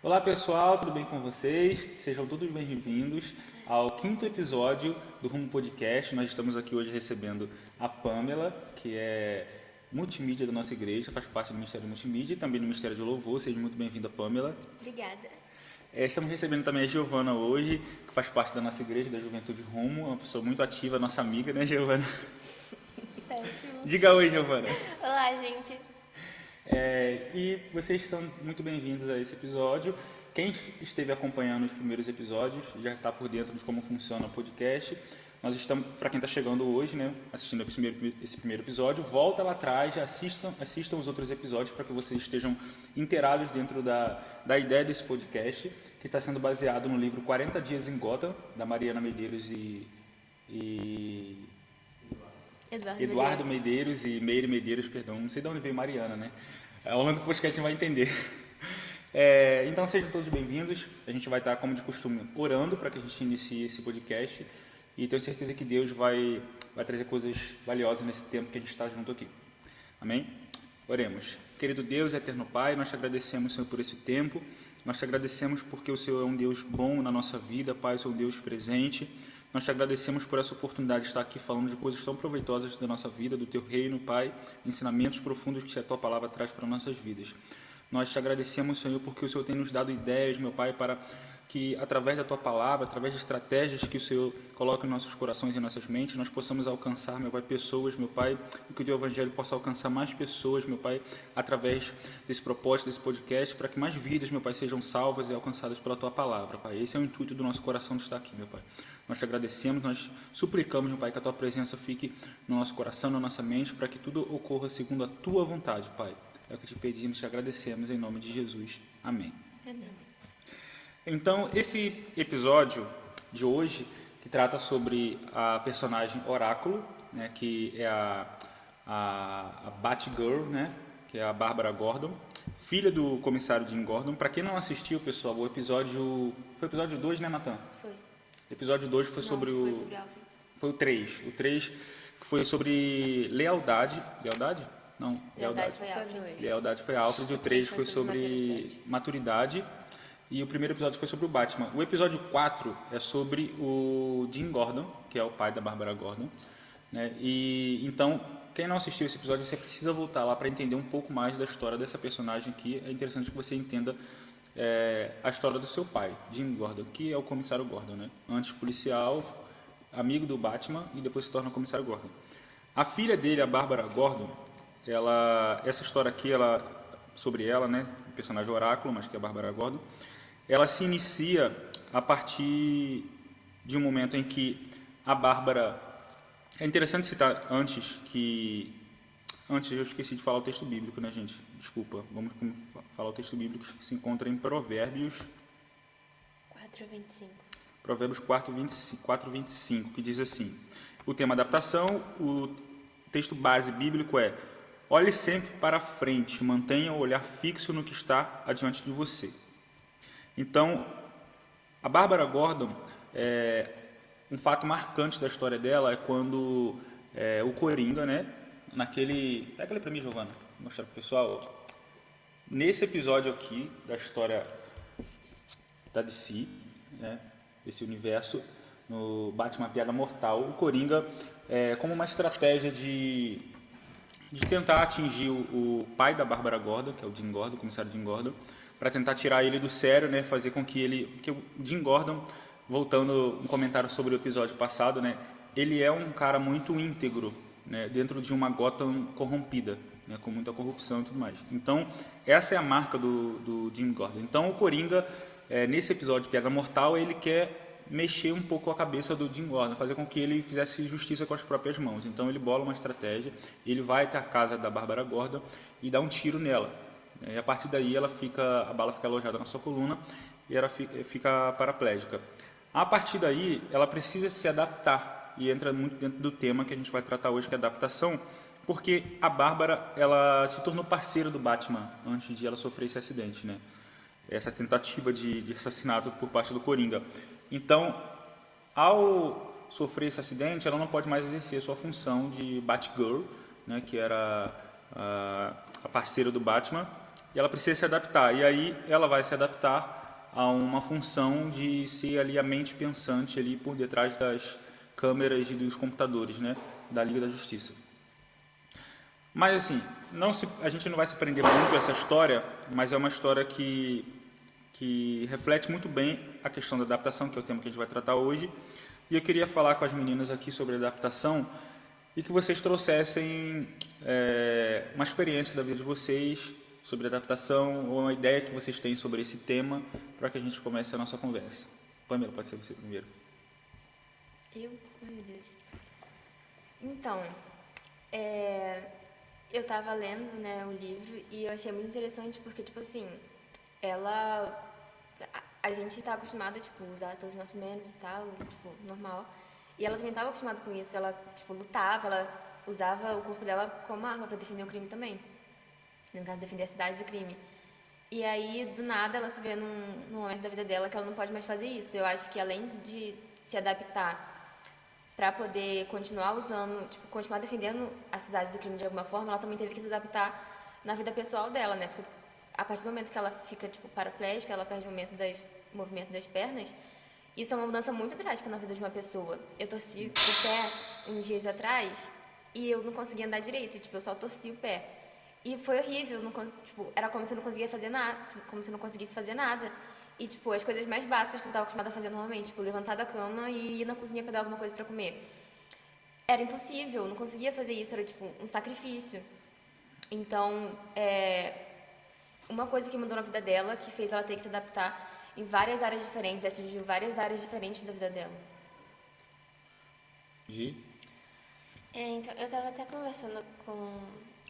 Olá pessoal, tudo bem com vocês? Sejam todos bem-vindos ao 5º episódio do Rumo Podcast. Nós estamos aqui hoje recebendo a Pamela, que é multimídia da nossa igreja, faz parte do Ministério Multimídia e também do Ministério de Louvor. Seja muito bem-vinda, Pamela. Obrigada. Estamos recebendo também a Giovana hoje, que faz parte da nossa igreja, da Juventude Rumo, uma pessoa muito ativa, nossa amiga, né, Giovana? Péssimo. Diga oi, Giovana. Olá, gente. E vocês são muito bem-vindos a esse episódio. Quem esteve acompanhando os primeiros episódios já está por dentro de como funciona o podcast. Nós estamos, para quem está chegando hoje, né, assistindo esse primeiro episódio, volta lá atrás, assistam os outros episódios para que vocês estejam inteirados dentro da ideia desse podcast, que está sendo baseado no livro 40 Dias em Gotham, da Mariana Medeiros e Eduardo Medeiros e Meire Medeiros, perdão, não sei de onde veio Mariana, né? Ao longo do podcast a gente vai entender. Então sejam todos bem-vindos. A gente vai estar, como de costume, orando para que a gente inicie esse podcast e tenho certeza que Deus vai trazer coisas valiosas nesse tempo que a gente está junto aqui. Amém? Oremos. Querido Deus, eterno Pai, nós te agradecemos, Senhor, por esse tempo. Nós te agradecemos porque o Senhor é um Deus bom na nossa vida, Pai, o Senhor é um Deus presente. Nós te agradecemos por essa oportunidade de estar aqui falando de coisas tão proveitosas da nossa vida, do Teu reino, Pai, ensinamentos profundos que a Tua palavra traz para nossas vidas. Nós te agradecemos, Senhor, porque o Senhor tem nos dado ideias, meu Pai, para que através da Tua palavra, através de estratégias que o Senhor coloca em nossos corações e em nossas mentes, nós possamos alcançar, meu Pai, pessoas, meu Pai, e que o Teu Evangelho possa alcançar mais pessoas, meu Pai, através desse propósito, desse podcast, para que mais vidas, meu Pai, sejam salvas e alcançadas pela Tua palavra, Pai. Esse é o intuito do nosso coração de estar aqui, meu Pai. Nós te agradecemos, nós suplicamos, meu Pai, que a Tua presença fique no nosso coração, na nossa mente, para que tudo ocorra segundo a Tua vontade, Pai. É o que te pedimos, te agradecemos, em nome de Jesus. Amém. Amém. Então, esse episódio de hoje, que trata sobre a personagem Oráculo, né, que é a Batgirl, né, que é a Bárbara Gordon, filha do comissário Jim Gordon. Para quem não assistiu, pessoal, o episódio... Foi o episódio 2, né, Natan? Foi. O episódio 2 foi sobre o... Foi o 3. O 3 foi sobre lealdade. Lealdade? Não, Lealdade foi Alfred. Lealdade foi Alfred. E o 3 foi sobre maturidade. E o primeiro episódio foi sobre o Batman. O episódio 4 é sobre o Jim Gordon, que é o pai da Bárbara Gordon, né? E então, quem não assistiu esse episódio, você precisa voltar lá para entender um pouco mais da história dessa personagem aqui. É interessante que você entenda a história do seu pai, Jim Gordon, que é o comissário Gordon, né? Antes policial, amigo do Batman e depois se torna comissário Gordon. A filha dele, a Bárbara Gordon, essa história aqui, sobre ela, né? O personagem Oráculo, mas que é a Bárbara Gordon, ela se inicia a partir de um momento em que a Bárbara... É interessante citar antes eu esqueci de falar o texto bíblico, né, gente? Desculpa, vamos falar o texto bíblico que se encontra em Provérbios 4:25. Provérbios 4:25, que diz assim: o tema adaptação, o texto base bíblico é: olhe sempre para frente, mantenha o olhar fixo no que está adiante de você. Então, a Bárbara Gordon, um fato marcante da história dela é quando o Coringa, né, pega ele para mim, Giovana, vou mostrar para o pessoal. Nesse episódio aqui da história da DC, né, desse universo, no Batman Piada Mortal, o Coringa, como uma estratégia de tentar atingir o pai da Bárbara Gordon, que é o Jim Gordon, o comissário Jim Gordon, para tentar tirar ele do sério, né, fazer com que o Jim Gordon, voltando um comentário sobre o episódio passado, né, ele é um cara muito íntegro, né, dentro de uma Gotham corrompida, né, com muita corrupção e tudo mais. Então, essa é a marca do Jim Gordon. Então, o Coringa, nesse episódio de Piada Mortal, ele quer mexer um pouco a cabeça do Jim Gordon, fazer com que ele fizesse justiça com as próprias mãos. Então, ele bola uma estratégia, ele vai até a casa da Bárbara Gordon e dá um tiro nela. E a partir daí a bala fica alojada na sua coluna e ela fica paraplégica. A partir daí, ela precisa se adaptar e entra muito dentro do tema que a gente vai tratar hoje, que é a adaptação, porque a Bárbara, ela se tornou parceira do Batman antes de ela sofrer esse acidente, né? Essa tentativa de assassinato por parte do Coringa. Então, ao sofrer esse acidente, ela não pode mais exercer a sua função de Batgirl, né, que era a parceira do Batman, e ela precisa se adaptar. E aí ela vai se adaptar a uma função de ser ali a mente pensante ali por detrás das câmeras e dos computadores, né, da Liga da Justiça. Mas assim, a gente não vai se prender muito a essa história, mas é uma história que reflete muito bem a questão da adaptação, que é o tema que a gente vai tratar hoje. E eu queria falar com as meninas aqui sobre adaptação e que vocês trouxessem uma experiência da vida de vocês sobre adaptação ou uma ideia que vocês têm sobre esse tema para que a gente comece a nossa conversa. Pamela, pode ser você primeiro. Eu? Ai, meu Deus. Então, eu tava lendo, né, o livro e eu achei muito interessante porque, tipo assim, a gente tá acostumada, tipo, usar todos os nossos membros e tal, tipo, normal. E ela também tava acostumada com isso, ela, tipo, lutava, ela usava o corpo dela como arma pra defender o crime também. No caso, defender a cidade do crime. E aí, do nada, ela se vê num momento da vida dela que ela não pode mais fazer isso. Eu acho que além de se adaptar para poder continuar usando, tipo, continuar defendendo a cidade do crime de alguma forma, ela também teve que se adaptar na vida pessoal dela, né? Porque a partir do momento que ela fica, tipo, paraplégica, ela perde o movimento das pernas, isso é uma mudança muito drástica na vida de uma pessoa. Eu torci o pé uns dias atrás e eu não conseguia andar direito, tipo, eu só torci o pé. E foi horrível, tipo, era como se eu não conseguia fazer nada, como se eu não conseguisse fazer nada. E, tipo, as coisas mais básicas que eu estava acostumada a fazer normalmente, tipo, levantar da cama e ir na cozinha pegar alguma coisa para comer. Era impossível, eu não conseguia fazer isso, era, tipo, um sacrifício. Então, uma coisa que mudou na vida dela, que fez ela ter que se adaptar em várias áreas diferentes, atingiu várias áreas diferentes da vida dela. Gi? Então, eu estava até conversando com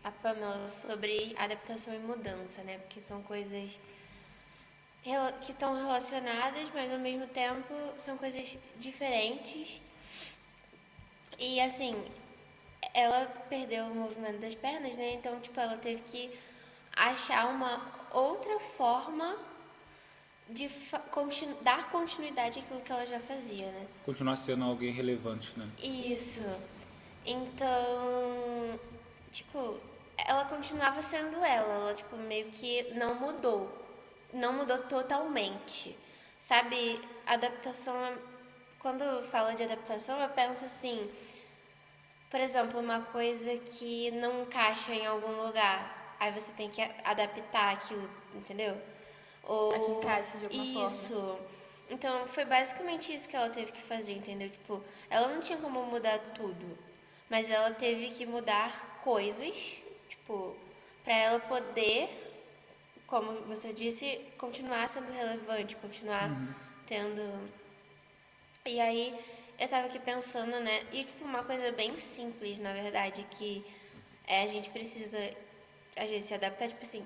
a Pamela sobre adaptação e mudança, né? Porque são coisas que estão relacionadas, mas ao mesmo tempo são coisas diferentes. E assim, ela perdeu o movimento das pernas, né? Então, tipo, ela teve que achar uma outra forma de dar continuidade àquilo que ela já fazia, né? Continuar sendo alguém relevante, né? Isso. Então, tipo, ela continuava sendo ela, tipo, meio que não mudou. Não mudou totalmente. Sabe, adaptação, quando eu falo de adaptação, eu penso assim, por exemplo, uma coisa que não encaixa em algum lugar, aí você tem que adaptar aquilo, entendeu? Ou Pra que encaixe de alguma forma. isso. Então, foi basicamente isso que ela teve que fazer, entendeu? Tipo, ela não tinha como mudar tudo, mas ela teve que mudar coisas, tipo, pra ela poder, como você disse, continuar sendo relevante, continuar tendo. E aí, eu tava aqui pensando, né? E, tipo, uma coisa bem simples, na verdade, que a gente precisa, às vezes, se adaptar, tipo assim.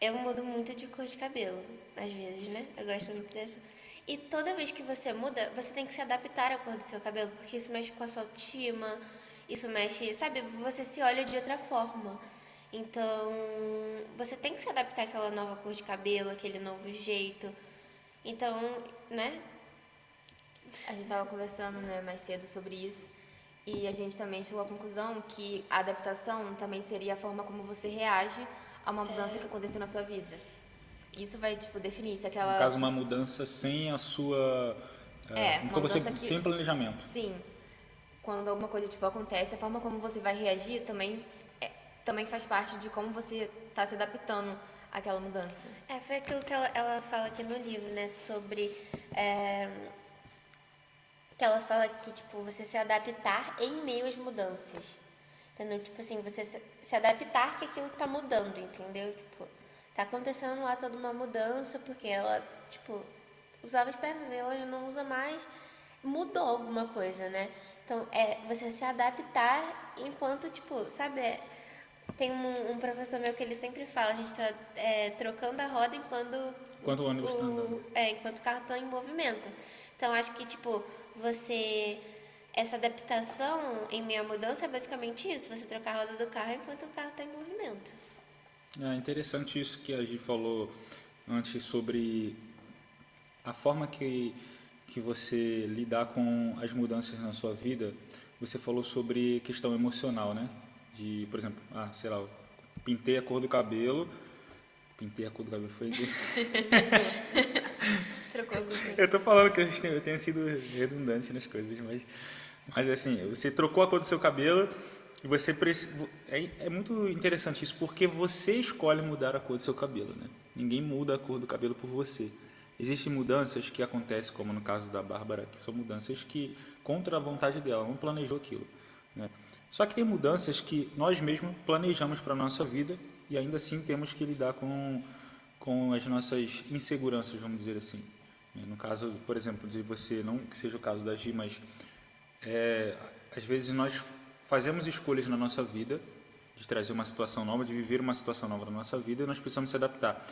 Eu mudo muito de cor de cabelo, às vezes, né? Eu gosto muito dessa. E toda vez que você muda, você tem que se adaptar à cor do seu cabelo, porque isso mexe com a sua autoestima, isso mexe, sabe? Você se olha de outra forma. Então, você tem que se adaptar àquela nova cor de cabelo, aquele novo jeito. Então, né? A gente estava conversando, né, mais cedo sobre isso e a gente também chegou à conclusão que a adaptação também seria a forma como você reage a uma mudança que aconteceu na sua vida. Isso vai, tipo, definir se aquela... No caso, uma mudança sem a sua... uma foi você mudança que... sem planejamento. Sim. Quando alguma coisa, tipo, acontece, a forma como você vai reagir também faz parte de como você está se adaptando àquela mudança. Foi aquilo que ela fala aqui no livro, né? Sobre... que ela fala que, tipo, você se adaptar em meio às mudanças. Entendeu? Tipo assim, você se adaptar que aquilo tá mudando, entendeu? Tipo, tá acontecendo lá toda uma mudança, porque ela, tipo, usava as pernas e ela já não usa mais. Mudou alguma coisa, né? Então, você se adaptar enquanto, tipo, sabe? Tem um professor meu que ele sempre fala, a gente tá trocando a roda Enquanto o ônibus tá andando. enquanto o carro tá em movimento. Então, acho que, tipo, essa adaptação em meio à mudança é basicamente isso, você trocar a roda do carro enquanto o carro está em movimento. É interessante isso que a Gi falou antes sobre a forma que você lidar com as mudanças na sua vida. Você falou sobre questão emocional, né? De, por exemplo, sei lá, eu pintei a cor do cabelo Pintei a cor do cabelo. Foi... Trocou o look. Eu tô falando que eu tenho sido redundante nas coisas, mas assim, você trocou a cor do seu cabelo e você precisa... É muito interessante isso, porque você escolhe mudar a cor do seu cabelo, né? Ninguém muda a cor do cabelo por você. Existem mudanças que acontecem, como no caso da Bárbara, que são mudanças que contra a vontade dela, não planejou aquilo, né? Só que tem mudanças que nós mesmos planejamos para a nossa vida e ainda assim temos que lidar com as nossas inseguranças, vamos dizer assim. No caso, por exemplo, de você, não que seja o caso da Gi, mas às vezes nós fazemos escolhas na nossa vida, de trazer uma situação nova, de viver uma situação nova na nossa vida, e nós precisamos se adaptar.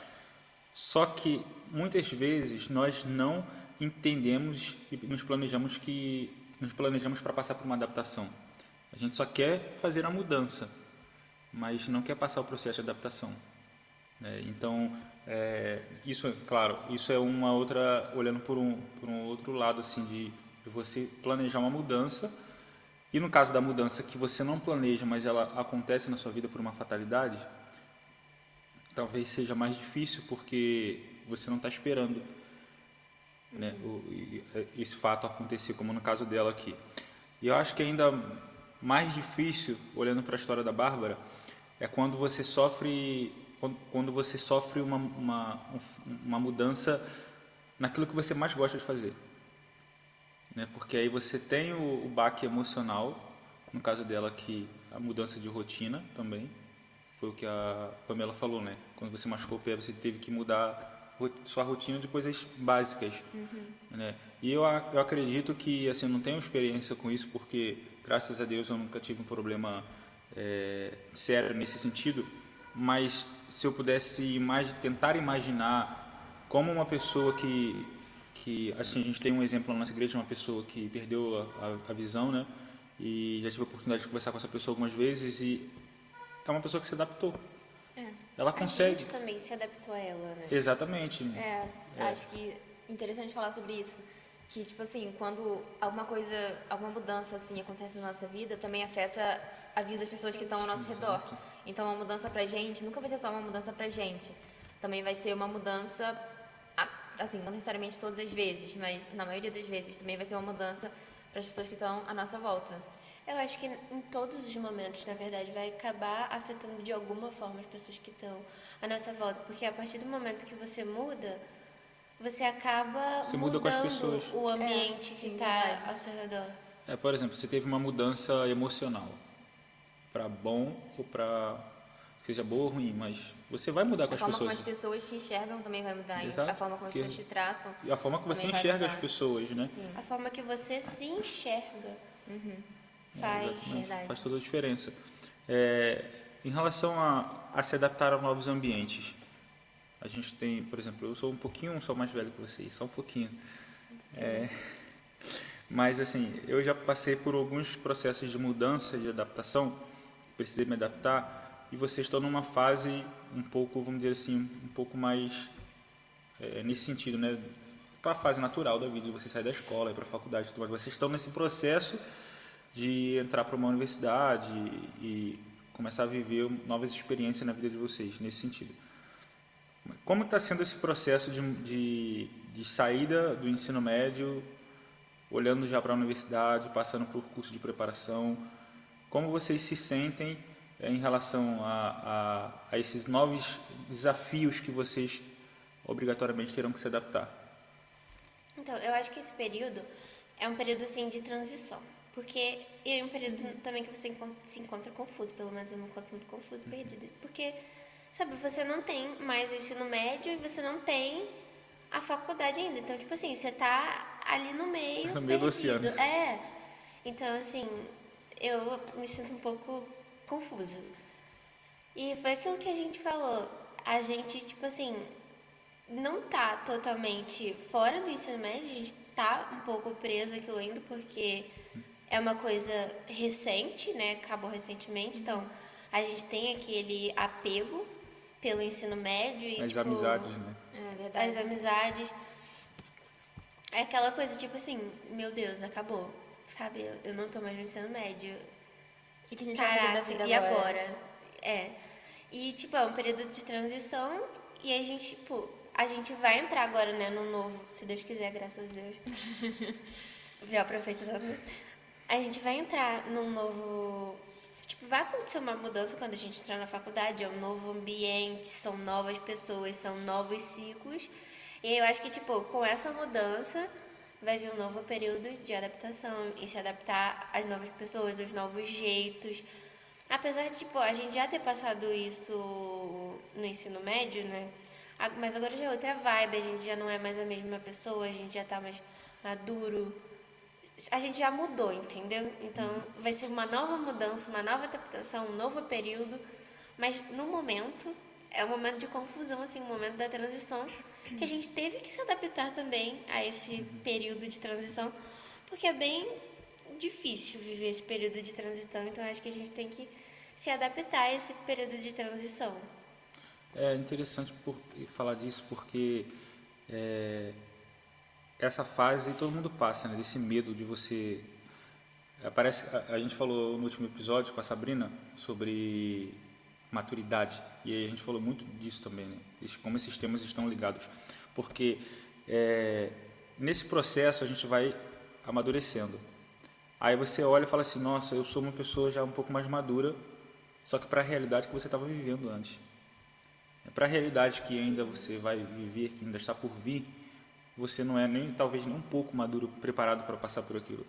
Só que muitas vezes nós não entendemos e nos planejamos para passar por uma adaptação. A gente só quer fazer a mudança, mas não quer passar o processo de adaptação, né? Então, isso, claro, isso é uma outra, olhando por um outro lado, assim, de você planejar uma mudança, e no caso da mudança que você não planeja, mas ela acontece na sua vida por uma fatalidade, talvez seja mais difícil porque você não está esperando, né, esse fato acontecer, como no caso dela aqui. E eu acho que ainda mais difícil, olhando para a história da Bárbara, é quando você sofre uma mudança naquilo que você mais gosta de fazer, né? Porque aí você tem o baque emocional, no caso dela aqui, a mudança de rotina também, foi o que a Pamela falou, né? Quando você machucou o pé, você teve que mudar sua rotina de coisas básicas, né? E eu acredito que, assim, eu não tenho experiência com isso, porque, graças a Deus, eu nunca tive um problema sério nesse sentido, mas se eu pudesse tentar imaginar como uma pessoa que assim, a gente tem um exemplo na nossa igreja de uma pessoa que perdeu a visão, né? E já tive a oportunidade de conversar com essa pessoa algumas vezes e é uma pessoa que se adaptou. Ela A consegue. gente também se adaptou a ela, né? Exatamente. Acho que interessante falar sobre isso. Que, tipo assim, quando alguma mudança, assim, acontece na nossa vida, também afeta a vida das pessoas que estão ao nosso redor. Então, uma mudança pra gente nunca vai ser só uma mudança pra gente. Também vai ser uma mudança, assim, não necessariamente todas as vezes, mas na maioria das vezes também vai ser uma mudança para as pessoas que estão à nossa volta. Eu acho que em todos os momentos, na verdade, vai acabar afetando de alguma forma as pessoas que estão à nossa volta. Porque a partir do momento que você muda, você acaba Você muda com as mudando pessoas. o ambiente que sim, está verdade. ao seu redor. Por exemplo, você teve uma mudança emocional, para bom ou para seja boa ou ruim, mas você vai mudar com A as forma como pessoas. as pessoas te enxergam também vai mudar. Exato, A forma como as porque- pessoas te tratam. E a forma que você também vai enxerga as mudar. pessoas, né? Sim. A forma que você se enxerga faz. Exatamente, Verdade. faz toda a diferença. Em relação a se adaptar a novos ambientes, a gente tem, por exemplo, eu sou mais velho que vocês, só um pouquinho. Mas assim, eu já passei por alguns processos de mudança, de adaptação, precisei me adaptar, e vocês estão numa fase um pouco, vamos dizer assim, um pouco mais nesse sentido, né? Aquela fase natural da vida, de você sair da escola, ir para a faculdade, tudo mais. Vocês estão nesse processo de entrar para uma universidade e começar a viver novas experiências na vida de vocês, nesse sentido. Como está sendo esse processo de saída do ensino médio, olhando já para a universidade, passando por curso de preparação? Como vocês se sentem em relação a esses novos desafios que vocês obrigatoriamente terão que se adaptar? Então, eu acho que esse período é um período, assim, de transição. Porque é um período também que você se encontra confuso. Pelo menos eu me encontro muito confuso e perdido. Porque, sabe, você não tem mais o ensino médio e você não tem a faculdade ainda. Então, tipo assim, você tá ali no meio, No meio do perdido. oceano. Então, assim, eu me sinto um pouco confusa. E foi aquilo que a gente falou. A gente, tipo assim, não tá totalmente fora do ensino médio, a gente tá um pouco preso àquilo ainda, porque é uma coisa recente, né? Acabou recentemente, então a gente tem aquele apego pelo ensino médio e, As tipo, amizades, né? É verdade. as amizades. É aquela coisa, tipo assim, meu Deus, acabou, sabe? Eu não tô mais no ensino médio. E que a gente vai fazer da Caraca, vida e agora? agora? E, tipo, é um período de transição E a gente, tipo, a gente vai entrar agora, né, no novo, se Deus quiser, graças a Deus. Já profetizando. A gente vai entrar num novo. Tipo, vai acontecer uma mudança quando a gente entrar na faculdade, é um novo ambiente, são novas pessoas, são novos ciclos. E aí eu acho que, tipo, com essa mudança vai vir um novo período de adaptação e se adaptar às novas pessoas, aos novos jeitos. Apesar de, tipo, a gente já ter passado isso no ensino médio, né? Mas agora já é outra vibe, a gente já não é mais a mesma pessoa, a gente já tá mais maduro, a gente já mudou, entendeu? Então vai ser uma nova mudança, uma nova adaptação, um novo período, mas no momento é um momento de confusão, assim, um momento da transição, que a gente teve que se adaptar também a esse período de transição, porque é bem difícil viver esse período de transição, então acho que a gente tem que se adaptar a esse período de transição. É interessante falar disso porque essa fase todo mundo passa, né? Desse medo de você. Parece, a gente falou no último episódio com a Sabrina sobre maturidade e aí a gente falou muito disso também, né? Como esses temas estão ligados, porque nesse processo a gente vai amadurecendo. Aí você olha e fala assim, nossa, eu sou uma pessoa já um pouco mais madura, só que para a realidade que você estava vivendo antes. Para a realidade que ainda você vai viver, que ainda está por vir, você não é nem talvez nem um pouco maduro, preparado para passar por aquilo.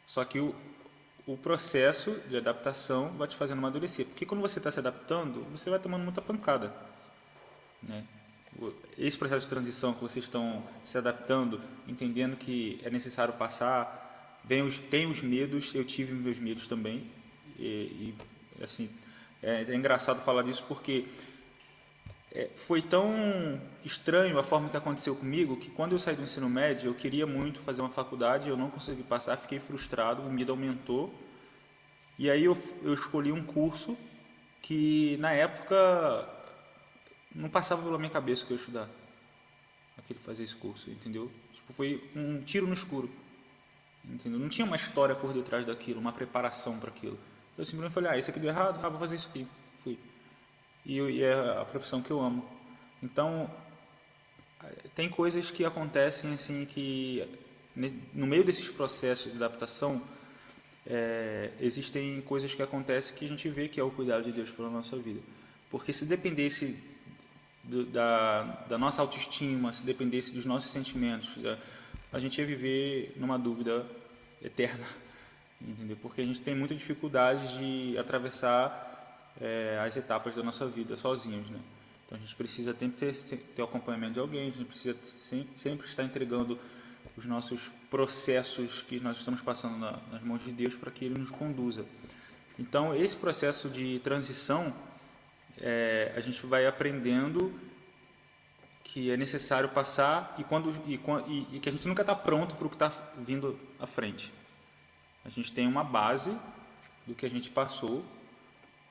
Só que o processo de adaptação vai te fazendo amadurecer. Porque quando você está se adaptando, você vai tomando muita pancada, né? Esse processo de transição que vocês estão se adaptando, entendendo que é necessário passar, tem os medos, eu tive meus medos também. E assim, é engraçado falar disso porque foi tão estranho a forma que aconteceu comigo que quando eu saí do ensino médio eu queria muito fazer uma faculdade, eu não consegui passar, fiquei frustrado, o medo aumentou e aí eu escolhi um curso que na época não passava pela minha cabeça que eu ia estudar, aquele fazer esse curso, entendeu? Tipo, foi um tiro no escuro, entendeu? Não tinha uma história por detrás daquilo, uma preparação para aquilo. Eu simplesmente falei, isso aqui deu errado, vou fazer isso aqui, fui. E é a profissão que eu amo. Então, tem coisas que acontecem assim que no meio desses processos de adaptação existem coisas que acontecem que a gente vê que é o cuidado de Deus pela nossa vida. Porque se dependesse da nossa autoestima, se dependesse dos nossos sentimentos, a gente ia viver numa dúvida eterna, entendeu? Porque a gente tem muita dificuldade de atravessar as etapas da nossa vida sozinhos, né? Então a gente precisa sempre ter o acompanhamento de alguém, a gente precisa sempre estar entregando os nossos processos que nós estamos passando nas mãos de Deus para que Ele nos conduza. Então esse processo de transição, a gente vai aprendendo que é necessário passar e que a gente nunca está pronto para o que está vindo à frente. A gente tem uma base do que a gente passou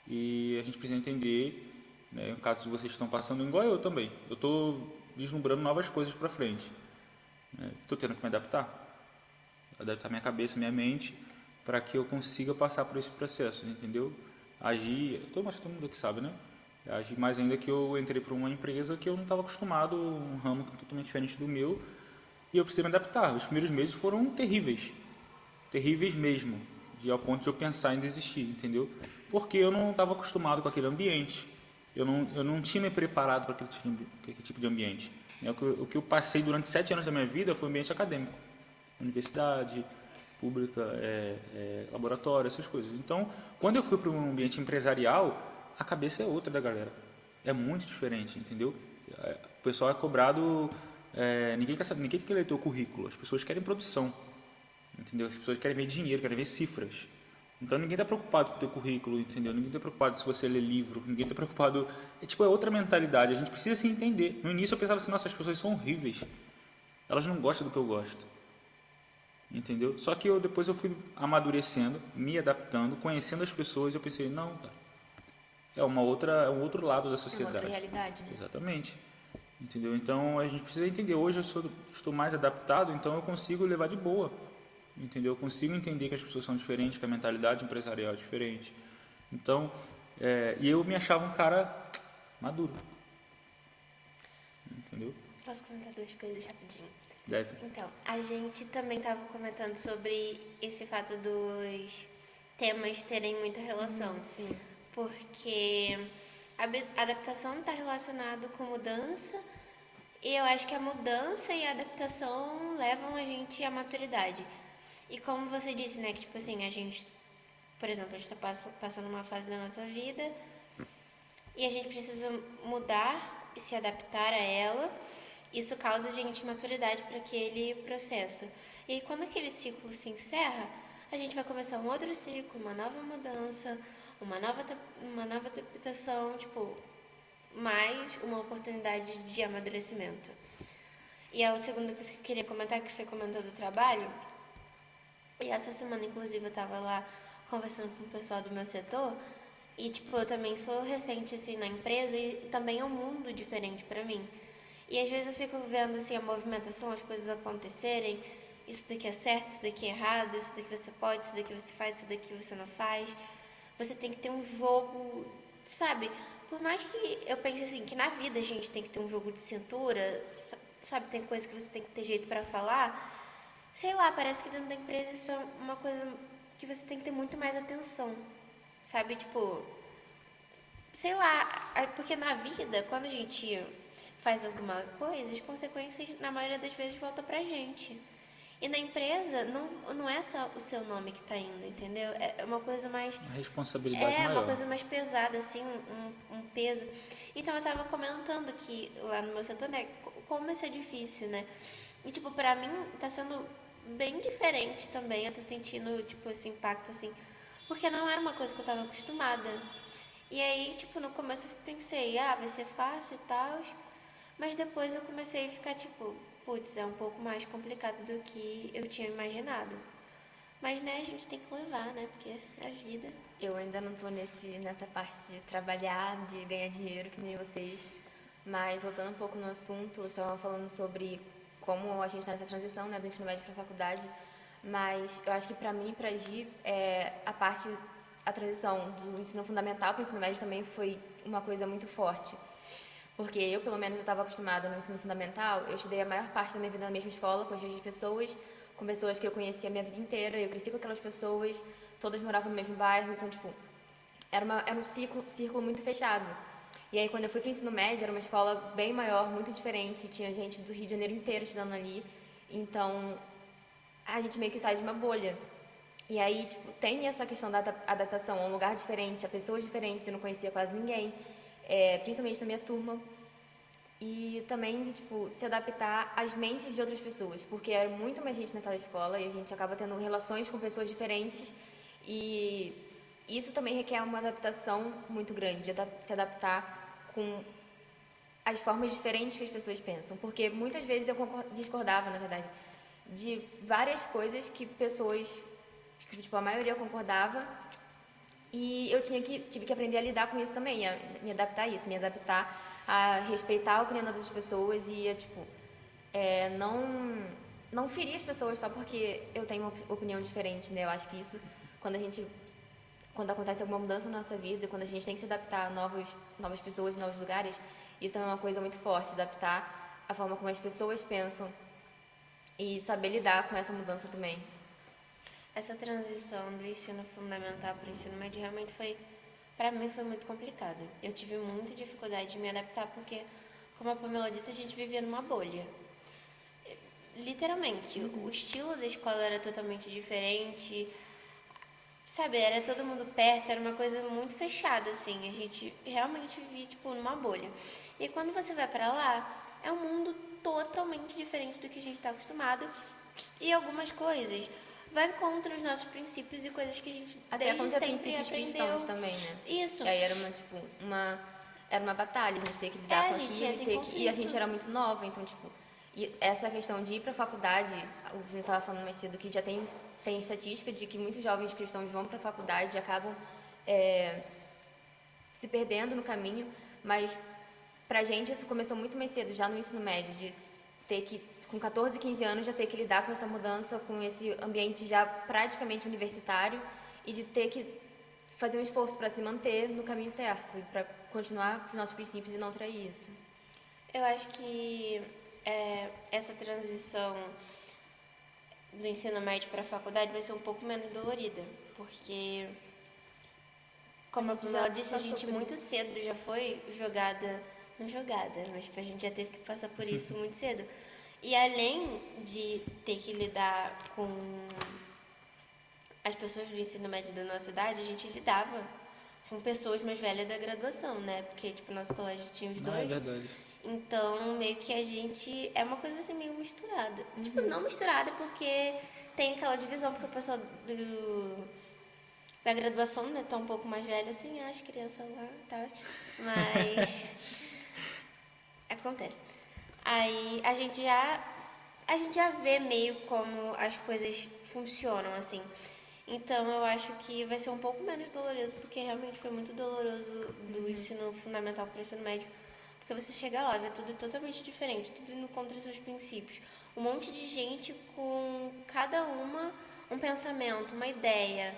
e a gente precisa entender, né, no caso de vocês estão passando, igual eu também, eu estou vislumbrando novas coisas para frente, estou tendo que me adaptar minha cabeça, minha mente, para que eu consiga passar por esse processo, entendeu? Agir, acho que todo mundo aqui sabe, né? Agir mais ainda que eu entrei para uma empresa que eu não estava acostumado, um ramo totalmente diferente do meu, e eu precisei me adaptar. Os primeiros meses foram terríveis mesmo, ao ponto de eu pensar em desistir, entendeu? Porque eu não estava acostumado com aquele ambiente, eu não tinha me preparado para aquele tipo de ambiente. O que eu passei durante 7 anos da minha vida foi ambiente acadêmico, universidade, pública, laboratório, essas coisas. Então, quando eu fui para um ambiente empresarial, a cabeça é outra da galera, é muito diferente, entendeu? O pessoal é cobrado, ninguém quer saber, ninguém quer ler teu currículo, as pessoas querem produção. Entendeu? As pessoas querem ver dinheiro, querem ver cifras. Então ninguém está preocupado com o teu currículo, entendeu? Ninguém está preocupado se você lê livro, ninguém está preocupado. É outra mentalidade, a gente precisa se entender. No início eu pensava assim, nossa, as pessoas são horríveis. Elas não gostam do que eu gosto. Entendeu? Só que depois eu fui amadurecendo, me adaptando, conhecendo as pessoas e eu pensei, não, cara, é um outro lado da sociedade. É uma outra realidade, né? Exatamente. Entendeu? Então a gente precisa entender, hoje eu estou mais adaptado, então eu consigo levar de boa. Entendeu? Eu consigo entender que as pessoas são diferentes, que a mentalidade empresarial é diferente. Então, e eu me achava um cara maduro. entendeu? Posso comentar duas coisas rapidinho? Deve. Então, a gente também estava comentando sobre esse fato dos temas terem muita relação. Sim. Porque a adaptação está relacionado com mudança, e eu acho que a mudança e a adaptação levam a gente à maturidade. E como você disse, né, que tipo assim, a gente, por exemplo, a gente está passando uma fase da nossa vida e a gente precisa mudar e se adaptar a ela. Isso causa a gente maturidade para aquele processo. E aí, quando aquele ciclo se encerra, a gente vai começar um outro ciclo, uma nova mudança, uma nova adaptação, tipo, mais uma oportunidade de amadurecimento. E a segunda coisa que eu queria comentar, que você comentou do trabalho, e essa semana, inclusive, eu estava lá conversando com o pessoal do meu setor, e, tipo, eu também sou recente, assim, na empresa, e também é um mundo diferente para mim. E às vezes eu fico vendo assim a movimentação, as coisas acontecerem, isso daqui é certo, isso daqui é errado, isso daqui você pode, isso daqui você faz, isso daqui você não faz. Você tem que ter um jogo, sabe? Por mais que eu pense assim, que na vida a gente tem que ter um jogo de cintura, sabe? Tem coisa que você tem que ter jeito para falar. Sei lá, parece que dentro da empresa isso é uma coisa que você tem que ter muito mais atenção, sabe? Tipo, sei lá, porque na vida, quando a gente faz alguma coisa, as consequências, na maioria das vezes, voltam pra gente. E na empresa, não é só o seu nome que tá indo, entendeu? É uma coisa mais... Uma responsabilidade É, maior. uma coisa mais pesada, assim, um peso. Então, eu tava comentando que lá no meu setor, né, como isso é difícil, né? E, tipo, pra mim, tá sendo bem diferente também. Eu tô sentindo, tipo, esse impacto, assim, porque não era uma coisa que eu tava acostumada. E aí, tipo, no começo eu pensei, vai ser fácil e tal, mas depois eu comecei a ficar, tipo, putz, é um pouco mais complicado do que eu tinha imaginado. Mas, né, a gente tem que levar, né, porque é a vida. Eu ainda não tô nessa parte de trabalhar, de ganhar dinheiro, que nem vocês. Mas, voltando um pouco no assunto, vocês estavam falando sobre como a gente está nessa transição, né, do ensino médio para a faculdade. Mas eu acho que para mim e para a Gi, a transição do ensino fundamental para o ensino médio também foi uma coisa muito forte. Porque eu, pelo menos, eu estava acostumada no ensino fundamental, eu estudei a maior parte da minha vida na mesma escola, com as mesmas pessoas, com pessoas que eu conhecia a minha vida inteira, eu cresci com aquelas pessoas, todas moravam no mesmo bairro, então, tipo, era um círculo muito fechado. E aí, quando eu fui para o ensino médio, era uma escola bem maior, muito diferente, tinha gente do Rio de Janeiro inteiro estudando ali, então a gente meio que sai de uma bolha. E aí, tipo, tem essa questão da adaptação a um lugar diferente, a pessoas diferentes, eu não conhecia quase ninguém, principalmente na minha turma. E também de, tipo, se adaptar às mentes de outras pessoas, porque era muito mais gente naquela escola e a gente acaba tendo relações com pessoas diferentes e isso também requer uma adaptação muito grande, de se adaptar com as formas diferentes que as pessoas pensam, porque muitas vezes eu discordava, na verdade, de várias coisas que pessoas, tipo, a maioria concordava e eu tive que aprender a lidar com isso também, a me adaptar a isso, me adaptar a respeitar a opinião das outras pessoas e a, tipo, não ferir as pessoas só porque eu tenho uma opinião diferente, né? Eu acho que isso, quando acontece alguma mudança na nossa vida, quando a gente tem que se adaptar a novas pessoas, novos lugares, isso é uma coisa muito forte, adaptar a forma como as pessoas pensam e saber lidar com essa mudança também. Essa transição do ensino fundamental para o ensino médio realmente foi, para mim, foi muito complicada. Eu tive muita dificuldade de me adaptar porque, como a Pamela disse, a gente vivia numa bolha. Literalmente, o estilo da escola era totalmente diferente, sabe, era todo mundo perto, era uma coisa muito fechada, assim, a gente realmente vivia, tipo, numa bolha. E quando você vai pra lá, é um mundo totalmente diferente do que a gente tá acostumado, e algumas coisas vai contra os nossos princípios e coisas que a gente Até desde contra sempre princípios aprendeu. cristãos também, né? Isso. E aí era era uma batalha, a gente ter que lidar com a gente aquilo entra em e a conflito. gente era muito nova, então, tipo, e essa questão de ir pra faculdade, o Júnior estava falando mais cedo que já tem estatística de que muitos jovens cristãos vão pra faculdade e acabam se perdendo no caminho, mas pra gente isso começou muito mais cedo, já no ensino médio, de ter que, com 14, 15 anos, já ter que lidar com essa mudança, com esse ambiente já praticamente universitário e de ter que fazer um esforço para se manter no caminho certo e para continuar com os nossos princípios e não trair isso. Eu acho que essa transição do ensino médio para a faculdade vai ser um pouco menos dolorida, porque, como a Brunella disse, a gente muito cedo já foi jogada, não jogada, mas tipo, a gente já teve que passar por isso muito cedo. E além de ter que lidar com as pessoas do ensino médio da nossa idade, a gente lidava com pessoas mais velhas da graduação, né? Porque, tipo, nosso colégio tinha os Não, é dois. verdade. Então, meio que a gente é uma coisa assim meio misturada. Tipo, não misturada porque tem aquela divisão, porque o pessoal da graduação, né, tá um pouco mais velho assim, as crianças lá e tal. Mas acontece. Aí a gente já vê meio como as coisas funcionam assim. Então eu acho que vai ser um pouco menos doloroso, porque realmente foi muito doloroso do ensino fundamental para o ensino médio. Porque você chega lá, vê tudo totalmente diferente, tudo indo contra os seus princípios. Um monte de gente com cada uma um pensamento, uma ideia.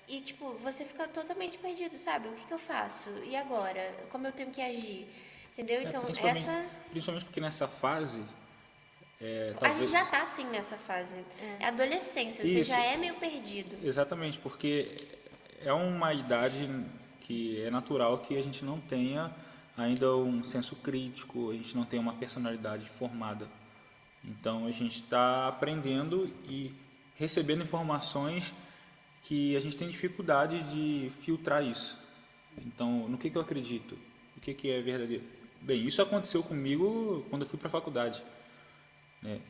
E, tipo, você fica totalmente perdido, sabe? O que que eu faço? E agora? Como eu tenho que agir? Entendeu? Então, Principalmente porque nessa fase, a gente talvez... já tá, assim, nessa fase. É adolescência, você Isso. já é meio perdido. Exatamente, porque é uma idade que é natural que a gente não tenha ainda um senso crítico, a gente não tenha uma personalidade formada. Então a gente está aprendendo e recebendo informações que a gente tem dificuldade de filtrar isso. Então, no que eu acredito? O que é verdadeiro? Bem, isso aconteceu comigo quando eu fui para a faculdade, né?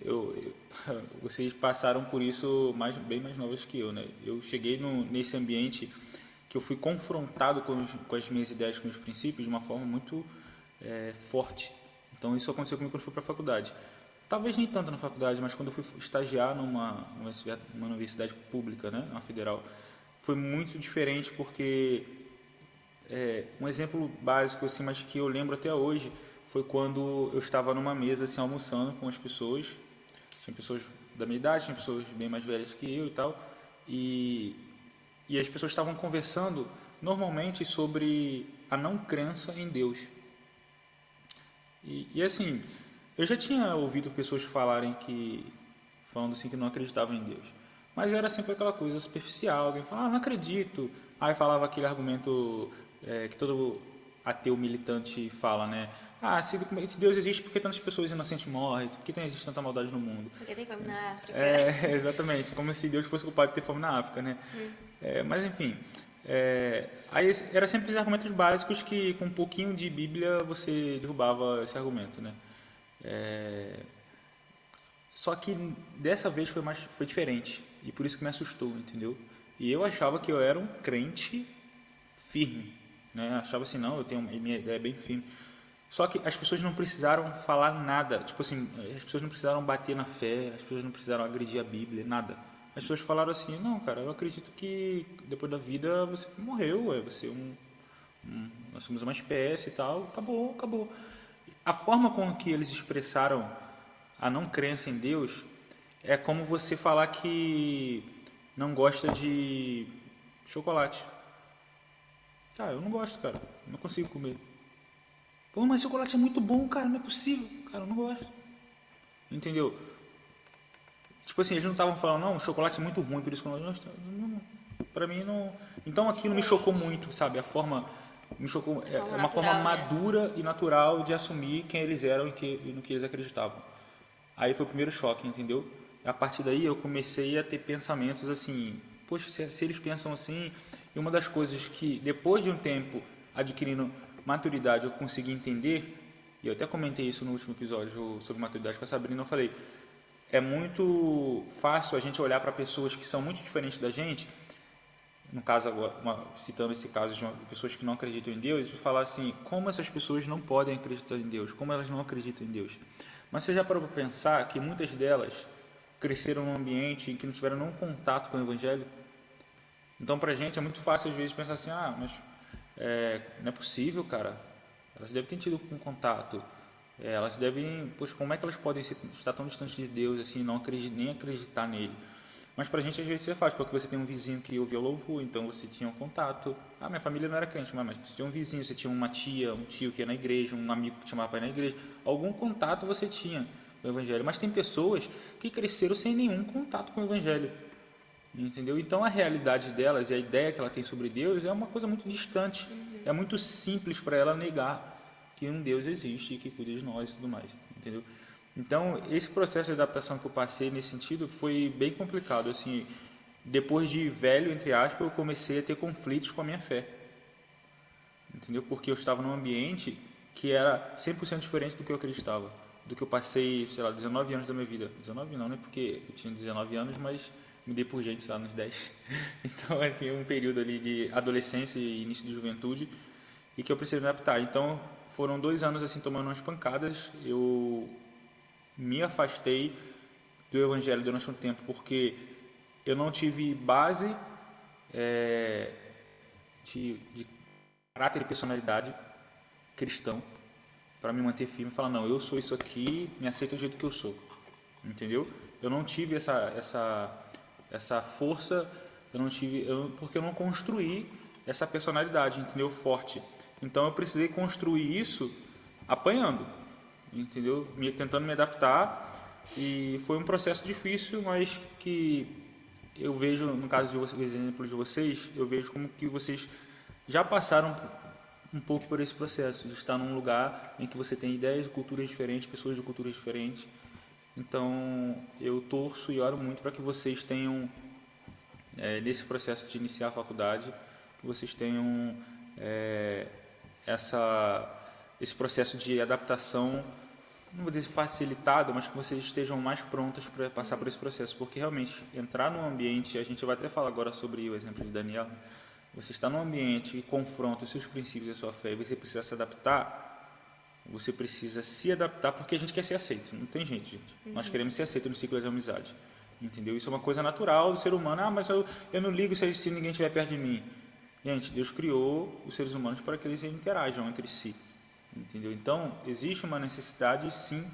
Vocês passaram por isso bem mais novos que eu, né? Eu cheguei nesse ambiente que eu fui confrontado com as minhas ideias, com os princípios, de uma forma muito forte. Então isso aconteceu comigo quando eu fui para a faculdade. Talvez nem tanto na faculdade, mas quando eu fui estagiar numa universidade pública, né, uma federal, foi muito diferente porque um exemplo básico, assim, mas que eu lembro até hoje, foi quando eu estava numa mesa assim, almoçando com as pessoas. Tinha pessoas da minha idade, tinha pessoas bem mais velhas que eu e tal. E as pessoas estavam conversando normalmente sobre a não crença em Deus. E assim, eu já tinha ouvido pessoas falando assim que não acreditavam em Deus. Mas era sempre aquela coisa superficial, alguém falava, não acredito. Aí falava aquele argumento que todo ateu militante fala, né? Se Deus existe, por que tantas pessoas inocentes morrem? Por que existe tanta maldade no mundo? Porque tem fome na África. Exatamente, como se Deus fosse culpado de ter fome na África, né? Mas enfim, aí era sempre os argumentos básicos que com um pouquinho de Bíblia você derrubava esse argumento, né? Só que dessa vez foi diferente e por isso que me assustou, entendeu? E eu achava que eu era um crente firme, né? Achava assim, não, minha ideia é bem firme. Só que as pessoas não precisaram falar nada, tipo assim, as pessoas não precisaram bater na fé, as pessoas não precisaram agredir a Bíblia, nada. As pessoas falaram assim, não, cara, eu acredito que depois da vida você morreu, você nós somos uma espécie e tal, acabou, acabou. A forma com que eles expressaram a não crença em Deus é como você falar que não gosta de chocolate. Eu não gosto, cara, não consigo comer. Pô, mas chocolate é muito bom, cara, não é possível. Cara, eu não gosto. Entendeu? Tipo assim, eles não estavam falando, não, chocolate é muito ruim, por isso que eu não gosto. Não, pra mim não. Então aquilo me chocou muito, sabe? A forma me chocou. É uma forma natural, né? madura e natural de assumir quem eles eram e no que eles acreditavam. Aí foi o primeiro choque, entendeu? A partir daí eu comecei a ter pensamentos assim, poxa, se eles pensam assim, e uma das coisas que depois de um tempo adquirindo maturidade eu consegui entender, e eu até comentei isso no último episódio sobre maturidade com a Sabrina, eu falei, é muito fácil a gente olhar para pessoas que são muito diferentes da gente, no caso agora, citando esse caso de pessoas que não acreditam em Deus, e falar assim, como essas pessoas não podem acreditar em Deus, como elas não acreditam em Deus. Mas você já parou para pensar que muitas delas cresceram num ambiente em que não tiveram nenhum contato com o Evangelho? Então, pra gente é muito fácil às vezes pensar assim, mas não é possível, cara. Elas devem ter tido um contato. Elas devem, poxa, como é que elas podem estar tão distantes de Deus assim, não acreditar, nem acreditar nele? Mas pra gente às vezes é fácil, porque você tem um vizinho que ouvia louvor, então você tinha um contato. Ah, minha família não era crente, mas você tinha um vizinho, você tinha uma tia, um tio que ia na igreja, um amigo que te chamava para ir na igreja. Algum contato você tinha com o evangelho. Mas tem pessoas que cresceram sem nenhum contato com o evangelho. Entendeu? Então a realidade delas e a ideia que ela tem sobre Deus é uma coisa muito distante. É muito simples para ela negar que um Deus existe e que cuida de nós e tudo mais. Entendeu? Então esse processo de adaptação que eu passei nesse sentido foi bem complicado. Assim, depois de velho, entre aspas, eu comecei a ter conflitos com a minha fé. Entendeu? Porque eu estava num ambiente que era 100% diferente do que eu acreditava. Do que eu passei, sei lá, 19 anos da minha vida. 19 não, né? Porque eu tinha 19 anos, mas me dei por gente, sei lá, nos 10. Então, assim, um período ali de adolescência e início de juventude e que eu precisei me adaptar. Então, foram 2 anos, assim, tomando umas pancadas. Eu me afastei do evangelho durante um tempo porque eu não tive base de caráter e personalidade cristão para me manter firme e falar, não, eu sou isso aqui, me aceito do jeito que eu sou. Entendeu? Eu não tive essa força, porque eu não construí essa personalidade, entendeu? Forte. Então eu precisei construir isso apanhando, entendeu? Tentando me adaptar, e foi um processo difícil, mas que eu vejo, no caso de vocês, exemplo de vocês, eu vejo como que vocês já passaram um pouco por esse processo de estar num lugar em que você tem ideias de culturas diferentes, pessoas de culturas diferentes. Então eu torço e oro muito para que vocês tenham, nesse processo de iniciar a faculdade, que vocês tenham esse processo de adaptação, não vou dizer facilitado, mas que vocês estejam mais prontas para passar por esse processo, porque realmente entrar num ambiente, a gente vai até falar agora sobre o exemplo de Daniel, você está num ambiente que confronta os seus princípios e a sua fé e você precisa se adaptar, você precisa se adaptar porque a gente quer ser aceito, não tem jeito, gente. Nós queremos ser aceitos no ciclo de amizade, entendeu? Isso é uma coisa natural do ser humano. Ah, mas eu não ligo se ninguém estiver perto de mim. Gente, Deus criou os seres humanos para que eles interajam entre si, entendeu? Então, existe uma necessidade, sim,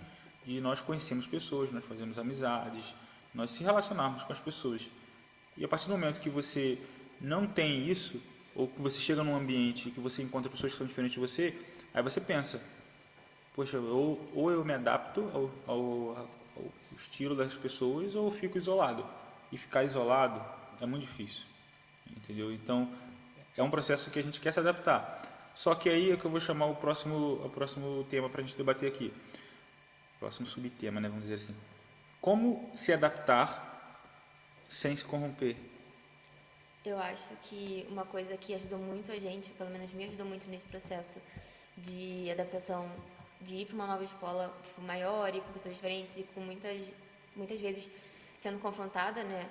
de nós conhecermos pessoas, nós fazermos amizades, nós se relacionarmos com as pessoas. E a partir do momento que você não tem isso, ou que você chega num ambiente que você encontra pessoas que são diferentes de você, aí você pensa, poxa, ou eu me adapto ao estilo das pessoas, ou eu fico isolado. E ficar isolado é muito difícil, entendeu? Então, é um processo que a gente quer se adaptar. Só que aí é que eu vou chamar o próximo tema para a gente debater aqui. Próximo subtema, né, vamos dizer assim. Como se adaptar sem se corromper? Eu acho que uma coisa que ajudou muito a gente, pelo menos me ajudou muito nesse processo de adaptação, de ir para uma nova escola tipo, maior e com pessoas diferentes e com muitas vezes sendo confrontada, né,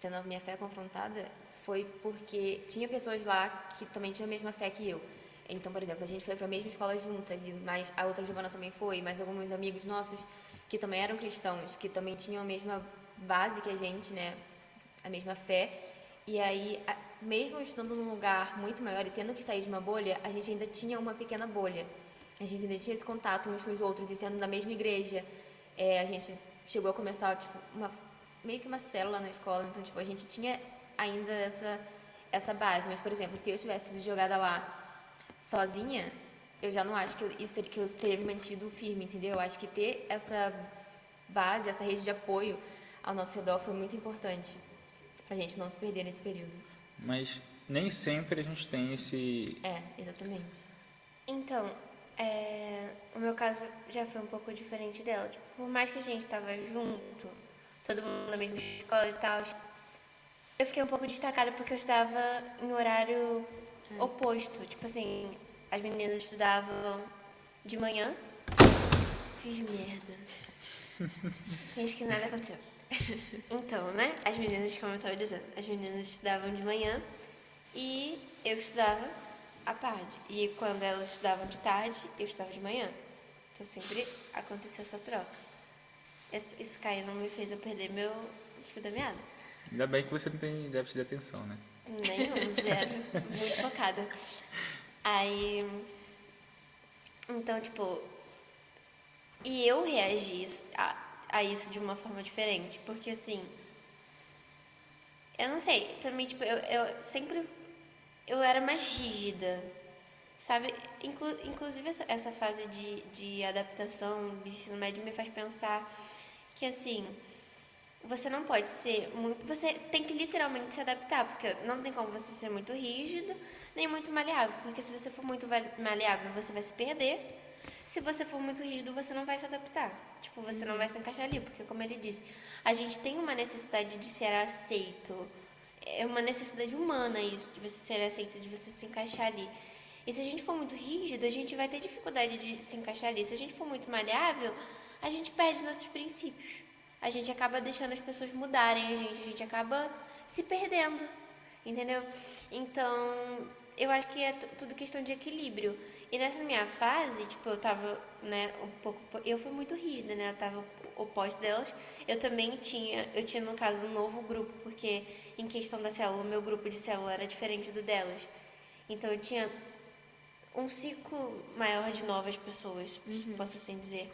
tendo a minha fé confrontada, foi porque tinha pessoas lá que também tinham a mesma fé que eu. Então, por exemplo, a gente foi para a mesma escola juntas, e mais a outra Giovana também foi, mais alguns amigos nossos que também eram cristãos, que também tinham a mesma base que a gente, né, a mesma fé. E aí, mesmo estando num lugar muito maior e tendo que sair de uma bolha, a gente ainda tinha uma pequena bolha. A gente ainda tinha esse contato uns com os outros, e sendo da mesma igreja, a gente chegou a começar, tipo, meio que uma célula na escola. Então, tipo, a gente tinha ainda essa base. Mas, por exemplo, se eu tivesse sido jogada lá sozinha, eu já não acho que eu teria me mantido firme, entendeu? Eu acho que ter essa base, essa rede de apoio ao nosso redor foi muito importante pra gente não se perder nesse período. Mas nem sempre a gente tem esse... Exatamente. Então, o meu caso já foi um pouco diferente dela. Tipo, por mais que a gente tava junto, todo mundo na mesma escola e tal, eu fiquei um pouco destacada porque eu estava em horário oposto. Tipo assim, as meninas estudavam de manhã. Fiz merda. Finge que nada aconteceu. Então, né? As meninas, como eu estava dizendo, as meninas estudavam de manhã e eu estudava à tarde. E quando elas estudavam de tarde, eu estudava de manhã. Então sempre acontecia essa troca. Isso caiu não me fez eu perder meu fio da meada. Ainda bem que você não tem déficit de atenção, né? Nenhum, zero. Muito focada. Aí. Então, tipo. E eu reagi a isso de uma forma diferente. Porque, assim. Eu não sei, também, tipo, eu sempre, eu era mais rígida, sabe? Inclusive essa fase de adaptação de ensino médio me faz pensar que, assim, você não pode ser muito, você tem que literalmente se adaptar, porque não tem como você ser muito rígido, nem muito maleável, porque se você for muito maleável, você vai se perder. Se você for muito rígido, você não vai se adaptar. Tipo, você não vai se encaixar ali, porque como ele disse, a gente tem uma necessidade de ser aceito. É uma necessidade humana isso, de você ser aceito, de você se encaixar ali. E se a gente for muito rígido, a gente vai ter dificuldade de se encaixar ali. Se a gente for muito maleável, a gente perde nossos princípios. A gente acaba deixando as pessoas mudarem a gente acaba se perdendo, entendeu? Então, eu acho que é tudo questão de equilíbrio. E nessa minha fase, tipo, eu tava, né, um pouco, eu fui muito rígida, né, eu tava oposta delas. Eu tinha no caso um novo grupo, porque em questão da célula, o meu grupo de célula era diferente do delas. Então eu tinha um ciclo maior de novas pessoas, posso assim dizer.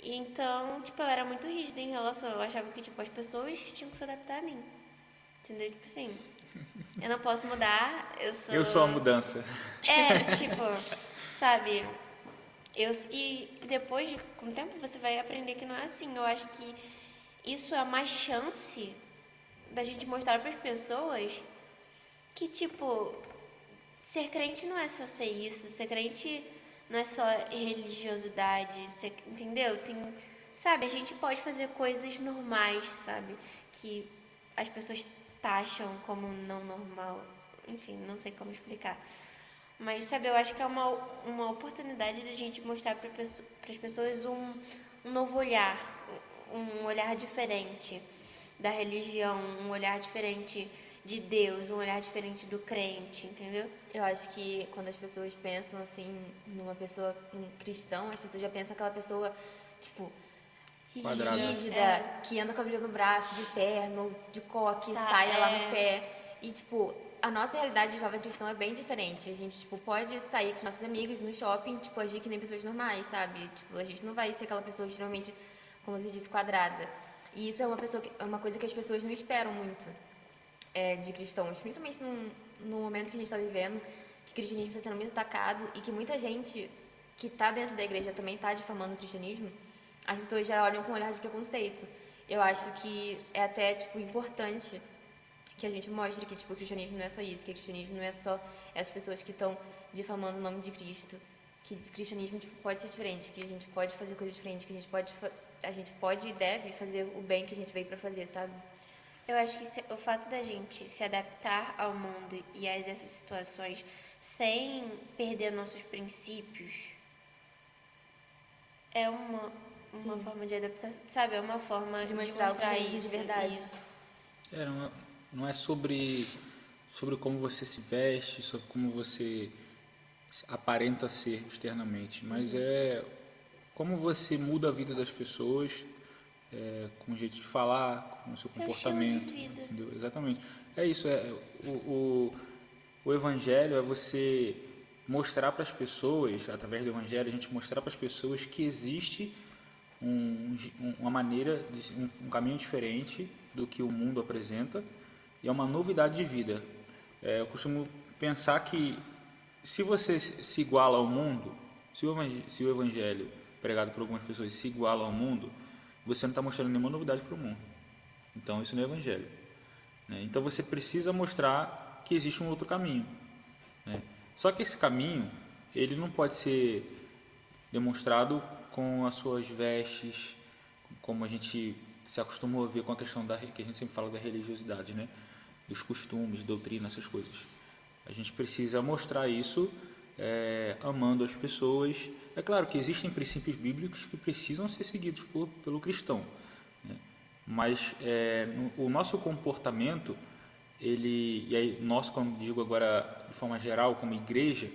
Então, tipo, eu era muito rígida em relação, eu achava que, tipo, as pessoas tinham que se adaptar a mim. Entendeu? Tipo assim, eu não posso mudar, eu sou... Eu sou a mudança. É, tipo, sabe? E depois, com o tempo, você vai aprender que não é assim. Eu acho que isso é uma chance da gente mostrar para as pessoas que, tipo, ser crente não é só ser isso. Ser crente não é só religiosidade, entendeu? Sabe, a gente pode fazer coisas normais, sabe? Que as pessoas taxam como não normal. Enfim, não sei como explicar. Mas, sabe, eu acho que é uma oportunidade de a gente mostrar para as pessoas um novo olhar, um olhar diferente da religião, um olhar diferente de Deus, um olhar diferente do crente, entendeu? Eu acho que quando as pessoas pensam assim numa pessoa, um cristão, as pessoas já pensam aquela pessoa, tipo, Quadrada. rígida, que anda com a Bíblia no braço, de terno, de coque, saia lá no pé. E, tipo, a nossa realidade de jovem cristão é bem diferente. A gente, tipo, pode sair com os nossos amigos no shopping, tipo, agir que nem pessoas normais, sabe? Tipo, a gente não vai ser aquela pessoa extremamente, como você disse, quadrada. E isso é é uma coisa que as pessoas não esperam muito de cristãos, principalmente no momento que a gente está vivendo, que o cristianismo está sendo muito atacado e que muita gente que está dentro da igreja também está difamando o cristianismo, as pessoas já olham com um olhar de preconceito. Eu acho que é até, tipo, importante que a gente mostre que, tipo, o cristianismo não é só isso, que o cristianismo não é só essas pessoas que estão difamando o nome de Cristo, que o cristianismo, tipo, pode ser diferente, que a gente pode fazer coisas diferentes, que a gente pode e deve fazer o bem que a gente veio para fazer, sabe? Eu acho que o fato da gente se adaptar ao mundo e a essas situações sem perder nossos princípios é uma forma de adaptação, sabe? É uma forma De de mostrar o mostrar cristianismo de isso, verdade. isso. Não é sobre como você se veste, sobre como você aparenta ser externamente, mas é como você muda a vida das pessoas, com o jeito de falar, com o seu Seu estilo de comportamento, vida. entendeu? Exatamente. É isso, o evangelho é você mostrar para as pessoas, através do evangelho, a gente mostrar para as pessoas que existe uma maneira, um caminho diferente do que o mundo apresenta e é uma novidade de vida. Eu costumo pensar que se você se iguala ao mundo, se o evangelho pregado por algumas pessoas se iguala ao mundo, você não está mostrando nenhuma novidade para o mundo. Então isso não é evangelho, né? Então você precisa mostrar que existe um outro caminho, né? Só que esse caminho ele não pode ser demonstrado com as suas vestes, como a gente se acostumou a ver com a questão que a gente sempre fala da religiosidade, né? Dos costumes, doutrina, essas coisas. A gente precisa mostrar isso amando as pessoas. É claro que existem princípios bíblicos que precisam ser seguidos pelo cristão, né? Mas o nosso comportamento, e aí nós, como digo agora de forma geral, como igreja,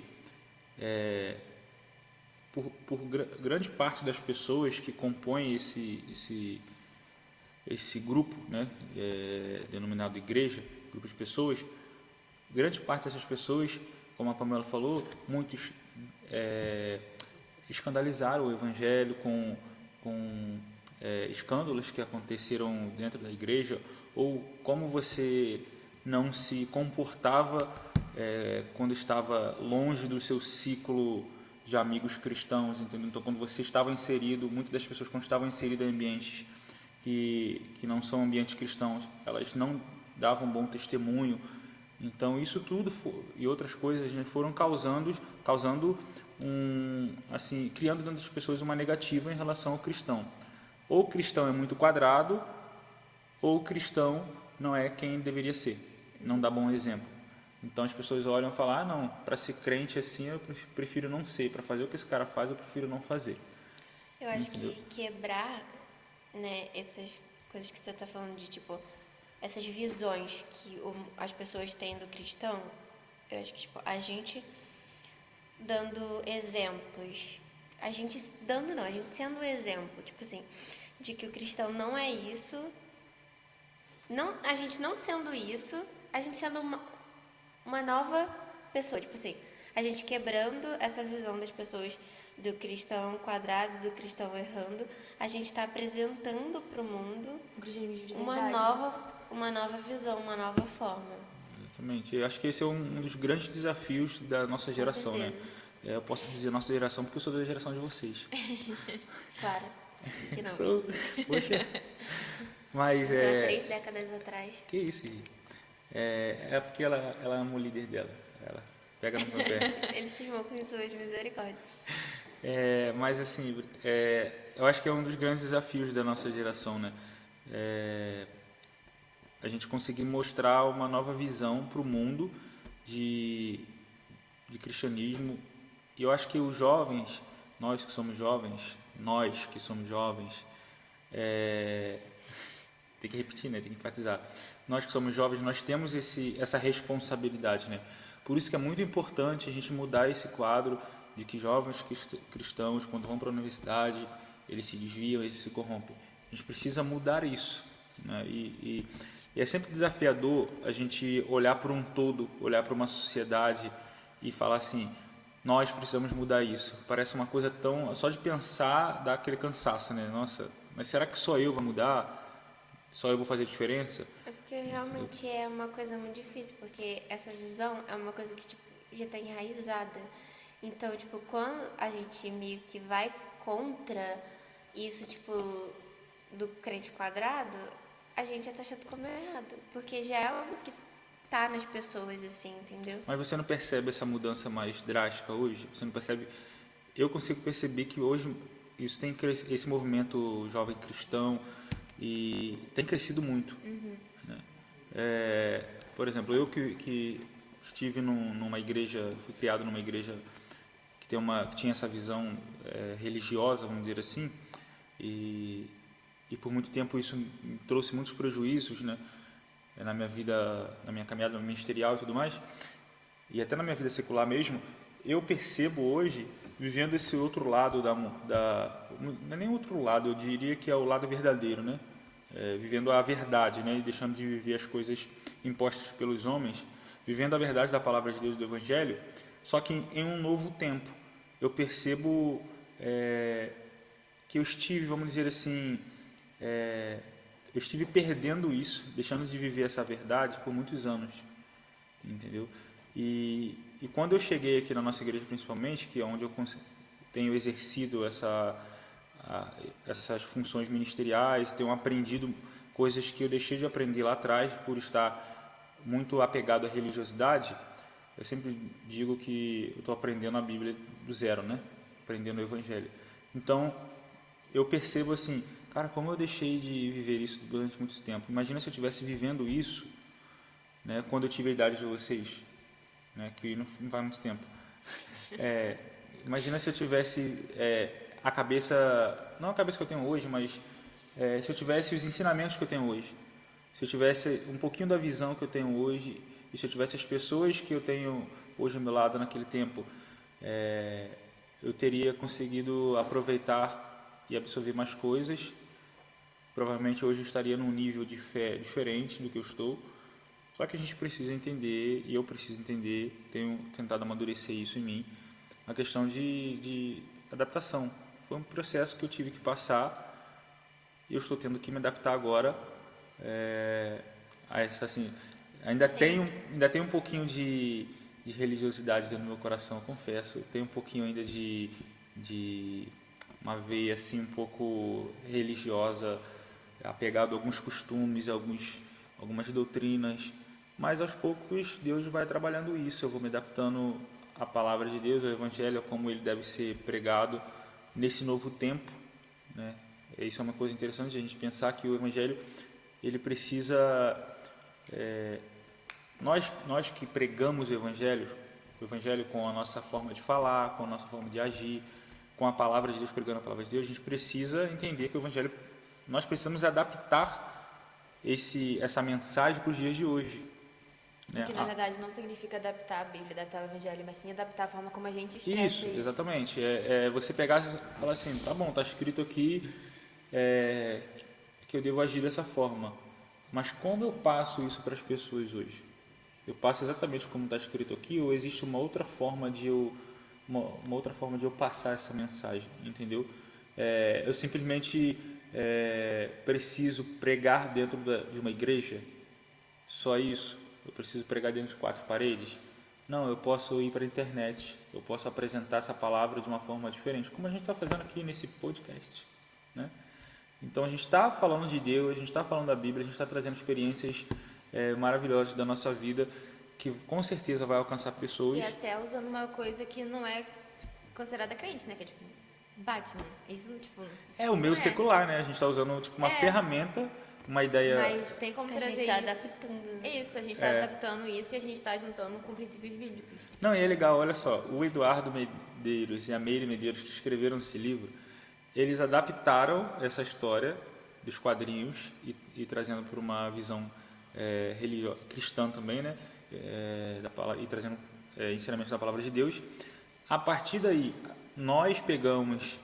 grande parte das pessoas que compõem esse grupo, né, denominado igreja, grupo de pessoas, grande parte dessas pessoas, como a Pamela falou, muitos escandalizaram o evangelho com escândalos que aconteceram dentro da igreja, ou como você não se comportava quando estava longe do seu ciclo de amigos cristãos, entendeu? Então, quando você estava inserido, muitas das pessoas quando estavam inseridas em ambientes que não são ambientes cristãos, elas não davam bom testemunho. Então, isso tudo e outras coisas, né, foram causando criando dentro das pessoas uma negativa em relação ao cristão. Ou o cristão é muito quadrado, ou o cristão não é quem deveria ser, não dá bom exemplo. Então as pessoas olham e falam, não, para ser crente assim eu prefiro não ser, para fazer o que esse cara faz eu prefiro não fazer. Eu acho Entendeu? que quebrar, né, essas coisas que você está falando de, tipo, essas visões que as pessoas têm do cristão, eu acho que, tipo, a gente dando exemplos, a gente sendo exemplo, tipo assim, de que o cristão não é isso, não, a gente não sendo isso, a gente sendo uma nova pessoa, tipo assim, a gente quebrando essa visão das pessoas do cristão quadrado, do cristão errando, a gente está apresentando para o mundo O cristianismo de uma verdade. nova visão, uma nova forma. Exatamente. Eu acho que esse é um dos grandes desafios da nossa geração, né? certeza. Eu posso dizer nossa geração porque eu sou da geração de vocês. Claro que não. Sou, poxa. Mas Isso há 3 décadas atrás. que isso, gente? É porque ela ama o líder dela. Ela pega no meu pé. Ele cismou com suas misericórdias. Mas assim, eu acho que é um dos grandes desafios da nossa geração, né? A gente conseguir mostrar uma nova visão para o mundo de cristianismo. E eu acho que os jovens, nós que somos jovens, tem que repetir, né? Tem que enfatizar. Nós que somos jovens, nós temos essa responsabilidade, né? Por isso que é muito importante a gente mudar esse quadro de que jovens cristãos, quando vão para a universidade, eles se desviam, eles se corrompem. A gente precisa mudar isso, né? E é sempre desafiador a gente olhar para um todo, olhar para uma sociedade e falar assim, nós precisamos mudar isso. Parece uma coisa tão... Só de pensar dá aquele cansaço, né? Nossa, mas será que só eu vou mudar? Só eu vou fazer diferença? É porque realmente é uma coisa muito difícil, porque essa visão é uma coisa que tipo, já está enraizada. Então, tipo, quando a gente meio que vai contra isso, tipo, do crente quadrado, a gente já tá achando como é errado. Porque já é algo que tá nas pessoas, assim, entendeu? Mas você não percebe essa mudança mais drástica hoje? Você não percebe? Eu consigo perceber que hoje isso tem esse movimento jovem cristão e tem crescido muito. Né? Por exemplo, eu que estive numa igreja, fui criado numa igreja que tinha essa visão religiosa, vamos dizer assim, e por muito tempo isso me trouxe muitos prejuízos, né? Na minha vida, na minha caminhada ministerial e tudo mais, e até na minha vida secular mesmo, eu percebo hoje, vivendo esse outro lado não é nem outro lado, eu diria que é o lado verdadeiro, né? Vivendo a verdade, né? E deixando de viver as coisas impostas pelos homens, vivendo a verdade da palavra de Deus, do Evangelho, só que em um novo tempo. Eu percebo que eu estive, vamos dizer assim, eu estive perdendo isso, deixando de viver essa verdade por muitos anos, entendeu? E quando eu cheguei aqui na nossa igreja, principalmente, que é onde eu tenho exercido essas funções ministeriais, tenho aprendido coisas que eu deixei de aprender lá atrás por estar muito apegado à religiosidade. Eu sempre digo que eu estou aprendendo a Bíblia do zero, né? Aprendendo o Evangelho. Então, eu percebo assim, cara, como eu deixei de viver isso durante muito tempo. Imagina se eu estivesse vivendo isso, né, quando eu tive a idade de vocês, né, que não vai muito tempo. Imagina se eu tivesse a cabeça, não a cabeça que eu tenho hoje, mas se eu tivesse os ensinamentos que eu tenho hoje, se eu tivesse um pouquinho da visão que eu tenho hoje, e se eu tivesse as pessoas que eu tenho hoje ao meu lado naquele tempo, eu teria conseguido aproveitar e absorver mais coisas. Provavelmente hoje eu estaria num nível de fé diferente do que eu estou. Só que a gente precisa entender, e eu preciso entender, tenho tentado amadurecer isso em mim, a questão de adaptação. Foi um processo que eu tive que passar e eu estou tendo que me adaptar agora a essa, assim, ainda tem um pouquinho de religiosidade dentro do meu coração, eu confesso. Tem um pouquinho ainda de uma veia assim um pouco religiosa, apegado a alguns costumes, algumas doutrinas, mas aos poucos Deus vai trabalhando isso. Eu vou me adaptando à palavra de Deus, ao Evangelho, a como ele deve ser pregado nesse novo tempo, né? Isso é uma coisa interessante, a gente pensar que o Evangelho ele precisa nós que pregamos o Evangelho com a nossa forma de falar, com a nossa forma de agir, com a palavra de Deus, pregando a palavra de Deus, a gente precisa entender que o Evangelho, nós precisamos adaptar essa mensagem para os dias de hoje, né? Que na verdade não significa adaptar a Bíblia, adaptar o Evangelho, mas sim adaptar a forma como a gente expressa Isso, exatamente. É você pegar e falar assim, tá bom, tá escrito aqui que eu devo agir dessa forma, mas como eu passo isso para as pessoas hoje? Eu passo exatamente como está escrito aqui, ou existe uma outra forma de eu passar essa mensagem, entendeu? Eu simplesmente preciso pregar dentro de uma igreja, só isso? Eu preciso pregar dentro de 4 paredes? Não, eu posso ir para a internet, eu posso apresentar essa palavra de uma forma diferente, como a gente está fazendo aqui nesse podcast, né? Então a gente está falando de Deus, a gente está falando da Bíblia, a gente está trazendo experiências maravilhosas da nossa vida, que com certeza vai alcançar pessoas. E até usando uma coisa que não é considerada crente, né? Que é tipo Batman. Isso, tipo. O meio não é. secular, né? A gente está usando tipo uma ferramenta, uma ideia. Mas tem como A trazer gente tá isso. adaptando. Isso, a gente está adaptando isso e a gente está juntando com princípios bíblicos. Não, e é legal, olha só, o Eduardo Medeiros e a Meire Medeiros, que escreveram esse livro, eles adaptaram essa história dos quadrinhos e trazendo por uma visão cristã também, né? E trazendo ensinamentos da palavra de Deus. A partir daí, nós pegamos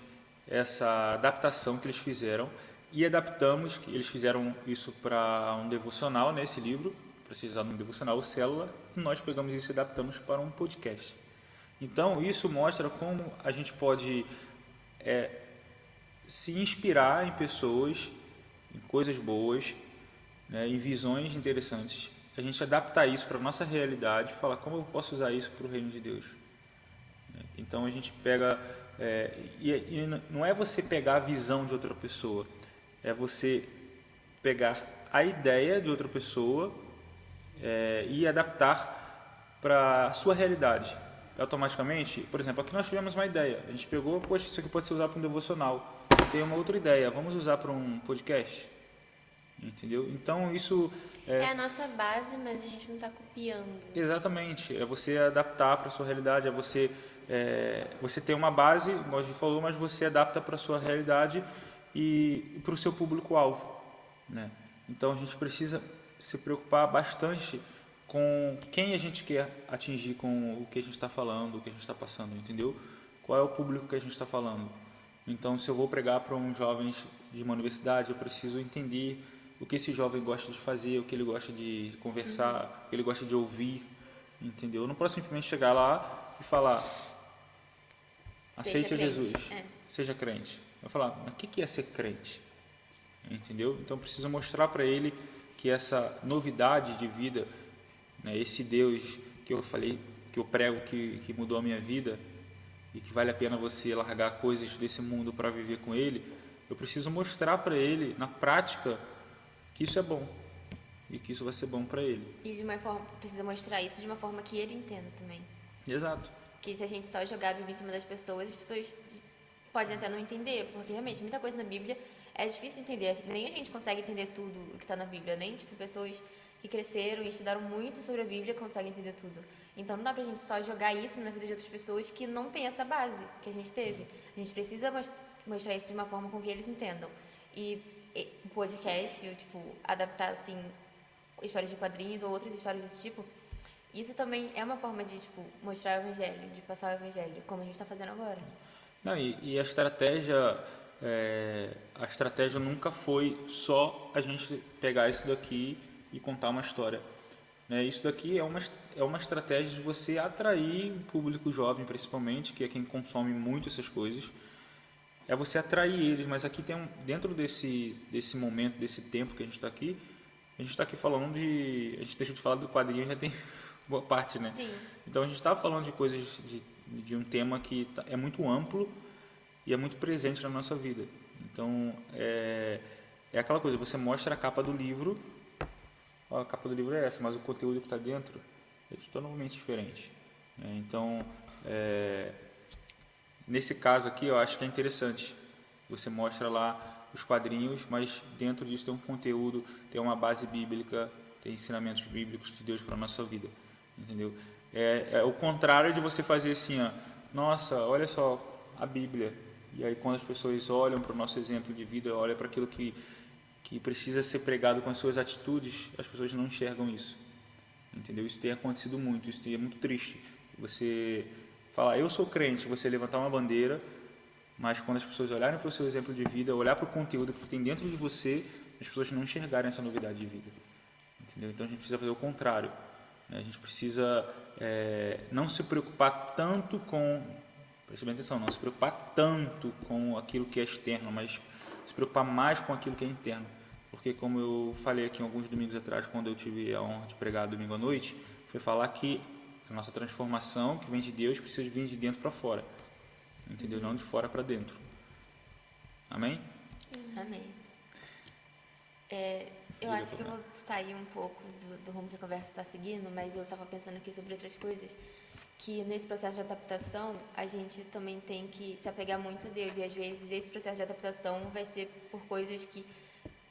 essa adaptação que eles fizeram e adaptamos, eles fizeram isso para um devocional, né, esse livro, para ser usado no devocional, o Célula, e nós pegamos isso e adaptamos para um podcast. Então, isso mostra como a gente pode se inspirar em pessoas, em coisas boas, né, em visões interessantes, a gente adaptar isso para a nossa realidade e falar como eu posso usar isso para o reino de Deus. Então a gente pega, e não é você pegar a visão de outra pessoa, é você pegar a ideia de outra pessoa e adaptar para a sua realidade. Automaticamente, por exemplo, aqui nós tivemos uma ideia, a gente pegou, poxa, isso aqui pode ser usado para um devocional. Tem uma outra ideia, vamos usar para um podcast? Entendeu? Então isso É a nossa base, mas a gente não está copiando. exatamente, é você adaptar para a sua realidade, você ter uma base, como a gente falou, mas você adapta para a sua realidade e para o seu público-alvo, né? Então a gente precisa se preocupar bastante com quem a gente quer atingir com o que a gente está falando, o que a gente está passando, entendeu? Qual é o público que a gente está falando? Então, se eu vou pregar para uns jovens de uma universidade, eu preciso entender o que esse jovem gosta de fazer, o que ele gosta de conversar, o que ele gosta de ouvir, entendeu? Eu não posso simplesmente chegar lá e falar, aceite a Jesus, seja crente. Eu vou falar, mas o que é ser crente? Entendeu? Então, eu preciso mostrar para ele que essa novidade de vida, né, esse Deus que eu falei, que eu prego, que mudou a minha vida, e que vale a pena você largar coisas desse mundo para viver com ele, eu preciso mostrar para ele, na prática, que isso é bom e que isso vai ser bom para ele. E de uma forma, precisa mostrar isso de uma forma que ele entenda também. Exato. Que se a gente só jogar a Bíblia em cima das pessoas, as pessoas podem até não entender, porque realmente muita coisa na Bíblia é difícil de entender. Nem a gente consegue entender tudo o que está na Bíblia, nem tipo, pessoas que cresceram e estudaram muito sobre a Bíblia conseguem entender tudo. Então não dá pra gente só jogar isso na vida de outras pessoas que não tem essa base que a gente teve. A gente precisa mostrar isso de uma forma com que eles entendam. E o podcast, tipo, adaptar assim histórias de quadrinhos ou outras histórias desse tipo, isso também é uma forma de tipo mostrar o evangelho, de passar o evangelho, como a gente está fazendo agora. Não, e a estratégia nunca foi só a gente pegar isso daqui e contar uma história, né? Isso daqui é uma estratégia de você atrair o público jovem, principalmente, que é quem consome muito essas coisas, é você atrair eles, mas aqui tem dentro desse momento, desse tempo que a gente está aqui falando a gente deixou de falar do quadrinho, já tem boa parte, né? Sim. Então a gente está falando de coisas, de um tema que é muito amplo e é muito presente na nossa vida. Então é aquela coisa, você mostra a capa do livro, ó, a capa do livro é essa, mas o conteúdo que está dentro é totalmente diferente, né? Então, nesse caso aqui, eu acho que é interessante. Você mostra lá os quadrinhos, mas dentro disso tem um conteúdo, tem uma base bíblica, tem ensinamentos bíblicos de Deus para a nossa vida, entendeu? É o contrário de você fazer assim, ó, nossa, olha só a Bíblia. E aí quando as pessoas olham para o nosso exemplo de vida, olham para aquilo que precisa ser pregado com as suas atitudes, as pessoas não enxergam isso, entendeu? Isso tem acontecido muito, isso é muito triste. Você falar, eu sou crente, você levantar uma bandeira, mas quando as pessoas olharem para o seu exemplo de vida, olhar para o conteúdo que tem dentro de você, as pessoas não enxergarem essa novidade de vida, entendeu? Então a gente precisa fazer o contrário, né? A gente precisa não se preocupar tanto com, preste bem atenção, não se preocupar tanto com aquilo que é externo, mas se preocupar mais com aquilo que é interno. Porque como eu falei aqui alguns domingos atrás, quando eu tive a honra de pregar domingo à noite, foi falar que a nossa transformação, que vem de Deus, precisa vir de dentro para fora, entendeu? Não de fora para dentro. Amém? Amém. Eu acho que eu vou sair um pouco do rumo que a conversa está seguindo, mas eu estava pensando aqui sobre outras coisas, que nesse processo de adaptação, a gente também tem que se apegar muito a Deus, e às vezes esse processo de adaptação vai ser por coisas que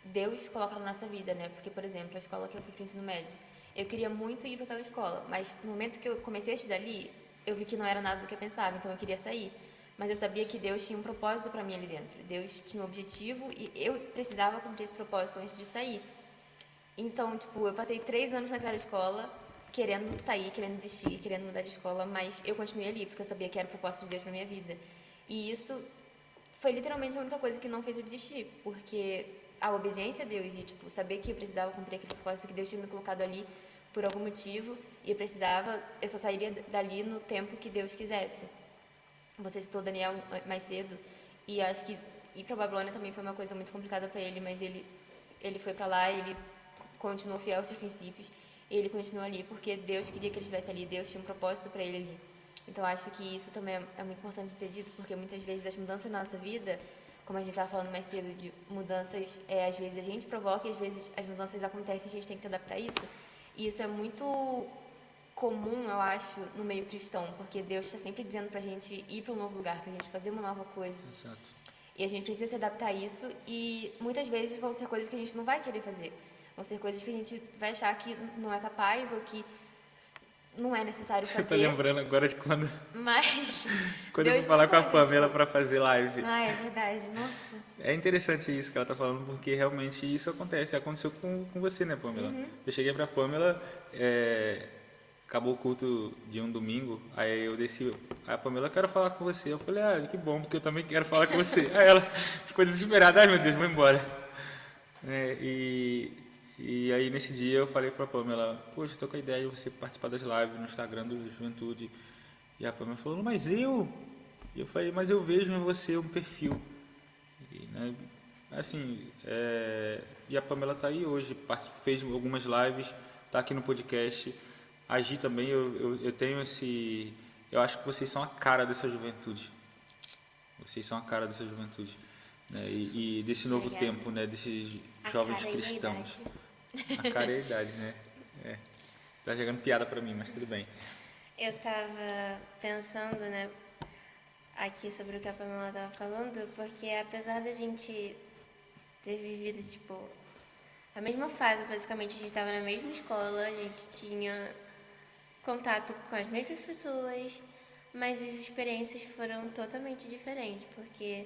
Deus coloca na nossa vida, né? Porque, por exemplo, a escola que eu fui para o ensino médio, eu queria muito ir para aquela escola, mas no momento que eu comecei a estudar ali, eu vi que não era nada do que eu pensava, então eu queria sair. Mas eu sabia que Deus tinha um propósito para mim ali dentro. Deus tinha um objetivo e eu precisava cumprir esse propósito antes de sair. Então, tipo, eu passei 3 anos naquela escola, querendo sair, querendo desistir, querendo mudar de escola, mas eu continuei ali, porque eu sabia que era o propósito de Deus para minha vida. E isso foi literalmente a única coisa que não fez eu desistir, porque a obediência a Deus e, tipo, saber que eu precisava cumprir aquele propósito que Deus tinha me colocado ali por algum motivo, e eu só sairia dali no tempo que Deus quisesse. Você citou Daniel mais cedo, e acho que ir para Babilônia também foi uma coisa muito complicada para ele, mas ele foi para lá, ele continuou fiel aos seus princípios, e ele continuou ali porque Deus queria que ele estivesse ali, Deus tinha um propósito para ele ali. Então acho que isso também é muito importante de ser dito, porque muitas vezes as mudanças na nossa vida, como a gente estava falando mais cedo, de mudanças, às vezes a gente provoca e às vezes as mudanças acontecem e a gente tem que se adaptar a isso. E isso é muito comum, eu acho, no meio cristão, porque Deus está sempre dizendo pra gente ir para um novo lugar, pra gente fazer uma nova coisa. Exato. E a gente precisa se adaptar a isso, e muitas vezes vão ser coisas que a gente não vai querer fazer. Vão ser coisas que a gente vai achar que não é capaz ou que não é necessário Você fazer. tá lembrando agora de quando Mas eu Deus fui falar com a não pode, Pamela tipo... para fazer live. Ah, é verdade. Nossa. É interessante isso que ela tá falando, porque realmente isso aconteceu com você, né, Pamela? Eu cheguei pra Pamela, acabou o culto de um domingo, aí eu desci, a Pamela, quero falar com você. Eu falei, que bom, porque eu também quero falar com você. Aí ela ficou desesperada, ai meu Deus, vou embora. E aí nesse dia eu falei pra Pamela, poxa, tô com a ideia de você participar das lives no Instagram do Juventude. E a Pamela falou, mas eu? E eu falei, mas eu vejo em você um perfil. E, né, assim, e a Pamela tá aí hoje, fez algumas lives, tá aqui no podcast. A Gi também, eu tenho esse... Eu acho que vocês são a cara dessa juventude. Vocês são a cara dessa juventude. Né? E desse novo Obrigada. tempo, né? Desses A jovens cara e a cristãos. idade. A cara e a idade, né? Tá jogando piada pra mim, mas tudo bem. Eu tava pensando, né, aqui sobre o que a Pamela tava falando, porque apesar da gente ter vivido, tipo, a mesma fase, basicamente, a gente tava na mesma escola, a gente tinha contato com as mesmas pessoas, mas as experiências foram totalmente diferentes, porque,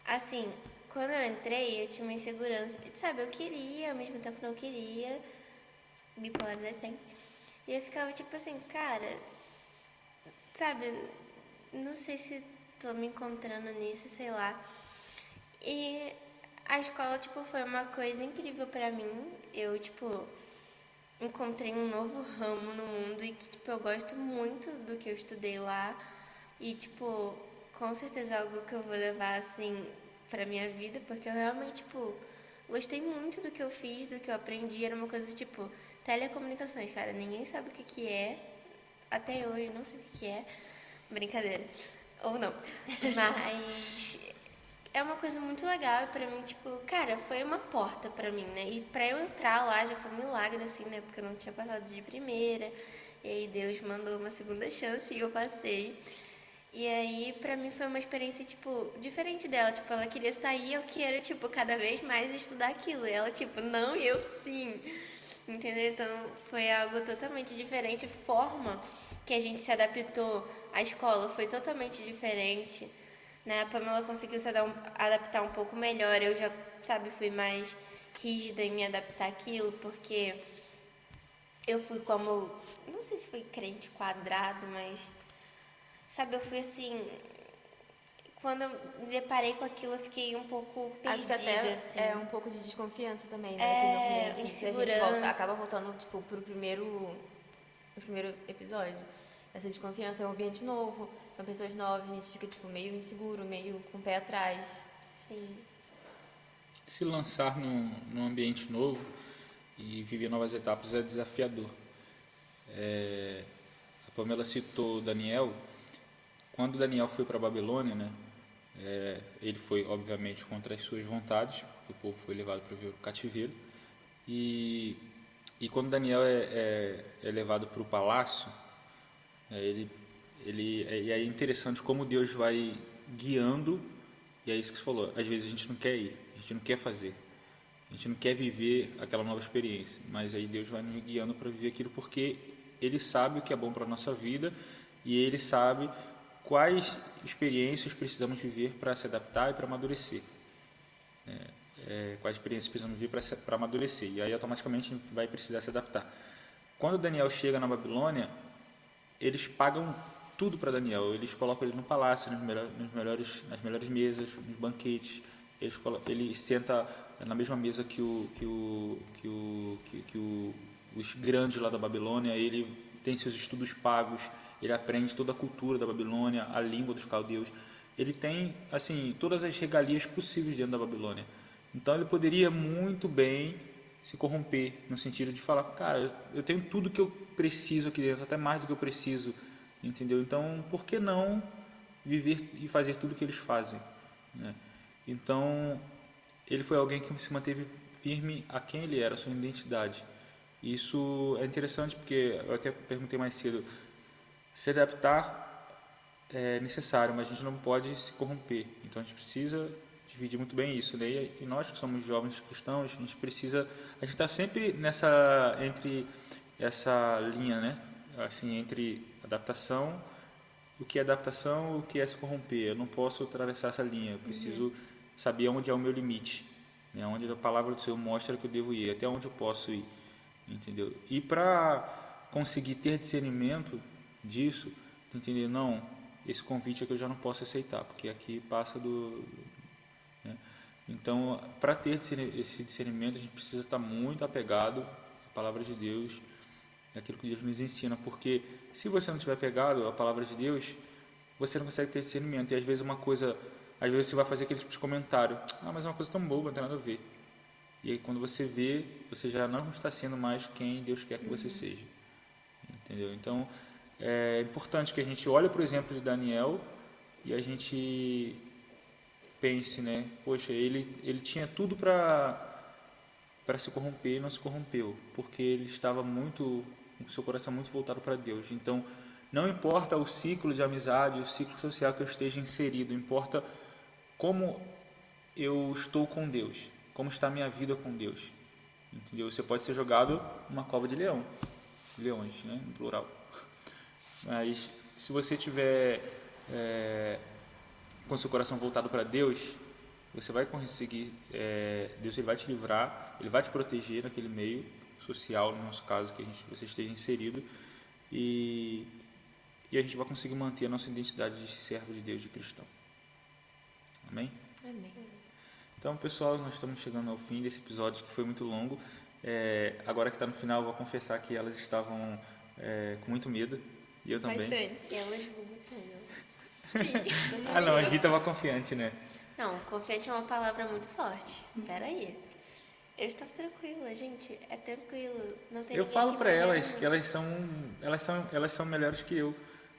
assim, quando eu entrei, eu tinha uma insegurança, sabe, eu queria, ao mesmo tempo não queria, bipolaridade sempre, e eu ficava tipo assim, cara, sabe, não sei se tô me encontrando nisso, sei lá, e a escola, tipo, foi uma coisa incrível pra mim, eu, tipo, encontrei um novo ramo no mundo e que, tipo, eu gosto muito do que eu estudei lá. E, tipo, com certeza algo que eu vou levar, assim, pra minha vida, porque eu realmente, tipo, gostei muito do que eu fiz, do que eu aprendi. Era uma coisa, tipo, telecomunicações, cara. Ninguém sabe o que que é. Até hoje, não sei o que que é. Brincadeira. Ou não. Mas é uma coisa muito legal e pra mim, tipo, cara, foi uma porta pra mim, né? E pra eu entrar lá já foi um milagre, assim, né? Porque eu não tinha passado de primeira. E aí Deus mandou uma segunda chance e eu passei. E aí, pra mim, foi uma experiência, tipo, diferente dela. Tipo, ela queria sair, eu quero, tipo, cada vez mais estudar aquilo. E ela, tipo, não, e eu sim. Entendeu? Então, foi algo totalmente diferente. A forma que a gente se adaptou à escola foi totalmente diferente. Né? A Pamela conseguiu se adaptar um pouco melhor. Eu já, sabe, fui mais rígida em me adaptar àquilo, porque eu fui como, não sei se fui crente quadrado, mas, sabe, eu fui assim, quando eu me deparei com aquilo, eu fiquei um pouco Acho que perdida, até assim. é um pouco de desconfiança também, né? Naquele ambiente. E a gente acaba voltando, tipo, pro primeiro episódio. Essa desconfiança é um ambiente novo, são pessoas novas, a gente fica, tipo, meio inseguro, meio com o pé atrás. Sim. Se lançar num ambiente novo e viver novas etapas é desafiador. A Pamela citou Daniel. Quando Daniel foi para a Babilônia, né, ele foi, obviamente, contra as suas vontades, porque o povo foi levado para o cativeiro. E, e quando Daniel é levado para o palácio, e é interessante como Deus vai guiando, e é isso que você falou, às vezes a gente não quer ir, a gente não quer fazer, a gente não quer viver aquela nova experiência, mas aí Deus vai nos guiando para viver aquilo porque Ele sabe o que é bom para a nossa vida e Ele sabe quais experiências precisamos viver para se adaptar e para amadurecer. Quais experiências precisamos viver para amadurecer, e aí automaticamente a gente vai precisar se adaptar. Quando Daniel chega na Babilônia, eles pagam tudo para Daniel. Eles colocam ele no palácio, nas melhores mesas, nos banquetes. Ele senta na mesma mesa os grandes lá da Babilônia. Ele tem seus estudos pagos. Ele aprende toda a cultura da Babilônia, a língua dos caldeus. Ele tem assim todas as regalias possíveis dentro da Babilônia. Então ele poderia muito bem se corromper, no sentido de falar, cara, eu tenho tudo que eu preciso aqui dentro, até mais do que eu preciso, entendeu? Então, por que não viver e fazer tudo que eles fazem, né? Então, ele foi alguém que se manteve firme a quem ele era, a sua identidade. Isso é interessante porque eu até perguntei mais cedo, se adaptar é necessário, mas a gente não pode se corromper. Então a gente precisa dividir muito bem isso, né? E nós que somos jovens cristãos, a gente está sempre entre essa linha, né? Assim, entre adaptação, o que é adaptação, o que é se corromper. Eu não posso atravessar essa linha. Eu preciso saber onde é o meu limite, né? Onde a palavra do Senhor mostra que eu devo ir, até onde eu posso ir, entendeu? E para conseguir ter discernimento disso, entender, não, esse convite aqui eu já não posso aceitar, porque aqui passa né? Então, para ter esse discernimento, a gente precisa estar muito apegado à palavra de Deus, naquilo que Deus nos ensina, porque se você não estiver apegado à palavra de Deus, você não consegue ter discernimento, e às vezes você vai fazer aquele tipo de comentário, mas é uma coisa tão boba, não tem nada a ver. E aí quando você vê, você já não está sendo mais quem Deus quer que você seja. Entendeu? Então, é importante que a gente olhe para o exemplo de Daniel e a gente pense, né? Poxa, ele tinha tudo para se corromper e não se corrompeu, porque ele estava muito, com seu coração muito voltado para Deus. Então, não importa o ciclo de amizade, o ciclo social que eu esteja inserido, importa como eu estou com Deus, como está a minha vida com Deus. Entendeu? Você pode ser jogado numa cova de leões, né, no plural. Mas se você tiver com seu coração voltado para Deus, você vai conseguir, Deus ele vai te livrar, ele vai te proteger naquele meio social, no nosso caso, que você esteja inserido, e a gente vai conseguir manter a nossa identidade de servo de Deus, de cristão. Amém? Amém. Então, pessoal, nós estamos chegando ao fim desse episódio que foi muito longo. Agora que está no final, eu vou confessar que elas estavam com muito medo, e eu também. Bastante. E elas vulgam. Sim. Ah, não, a gente tava confiante, né? Não, confiante é uma palavra muito forte. Peraí. Eu estava tranquila, gente. É tranquilo. Não tem Eu ninguém falo aqui pra me elas olhando. que elas são melhores que eu,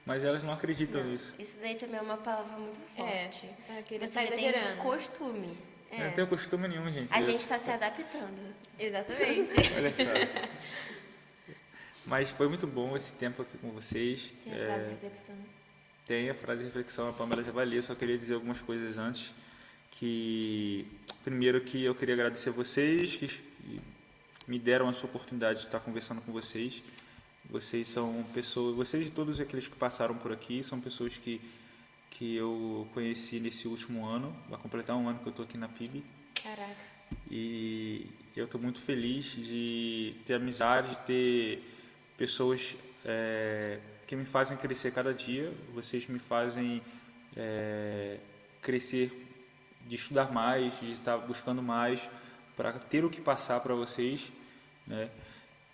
mas elas não acreditam Não, nisso. isso daí também é uma palavra muito forte. aquele Você tá já tem exagerando. costume. Eu não tenho costume nenhum, gente. A gente tá se adaptando. Exatamente. Olha só. Mas foi muito bom esse tempo aqui com vocês. Tem a frase de reflexão. Tem a frase de reflexão, a Pamela já vai ler, só queria dizer algumas coisas antes. Primeiro que eu queria agradecer a vocês que me deram essa oportunidade de estar conversando com vocês. Vocês são pessoas, vocês e todos aqueles que passaram por aqui são pessoas que eu conheci nesse último ano. Vai completar um ano que eu estou aqui na PIB. Caraca. E eu estou muito feliz de ter amizade, de ter pessoas que me fazem crescer cada dia. Vocês me fazem crescer, de estudar mais, de estar buscando mais, para ter o que passar para vocês, né?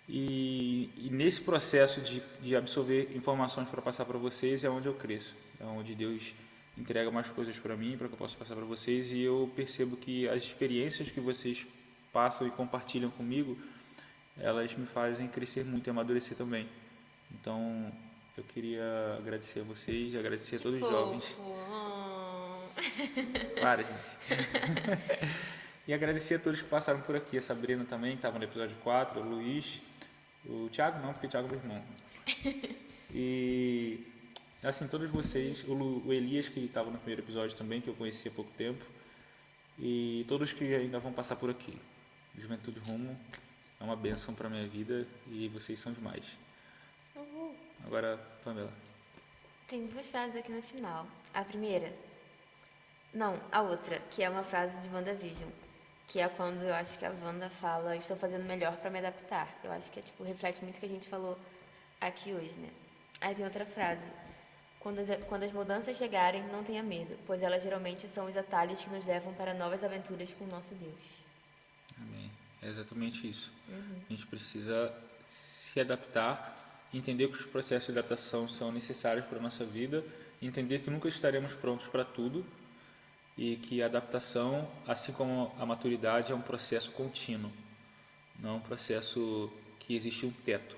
E nesse processo de absorver informações para passar para vocês é onde eu cresço, é onde Deus entrega mais coisas para mim, para que eu possa passar para vocês, e eu percebo que as experiências que vocês passam e compartilham comigo, elas me fazem crescer muito e amadurecer também. Então, eu queria agradecer a vocês, agradecer a todos os jovens. Para, gente. E agradecer a todos que passaram por aqui, a Sabrina também, que estava no episódio 4, o Luiz, o Thiago não, porque o Thiago é meu irmão. E assim, todos vocês, o Elias, que estava no primeiro episódio também, que eu conheci há pouco tempo, e todos que ainda vão passar por aqui. Juventude Rumo é uma bênção para a minha vida e vocês são demais. Uhul. Agora, Pamela. Tem duas frases aqui no final. A primeira, não, a outra, que é uma frase de WandaVision, que é quando eu acho que a Wanda fala, estou fazendo melhor para me adaptar. Eu acho que reflete muito o que a gente falou aqui hoje, né? Aí tem outra frase, quando as mudanças chegarem, não tenha medo, pois elas geralmente são os atalhos que nos levam para novas aventuras com o nosso Deus. Amém. É exatamente isso. A gente precisa se adaptar, entender que os processos de adaptação são necessários para a nossa vida, entender que nunca estaremos prontos para tudo e que a adaptação, assim como a maturidade, é um processo contínuo, não é um processo que existe um teto.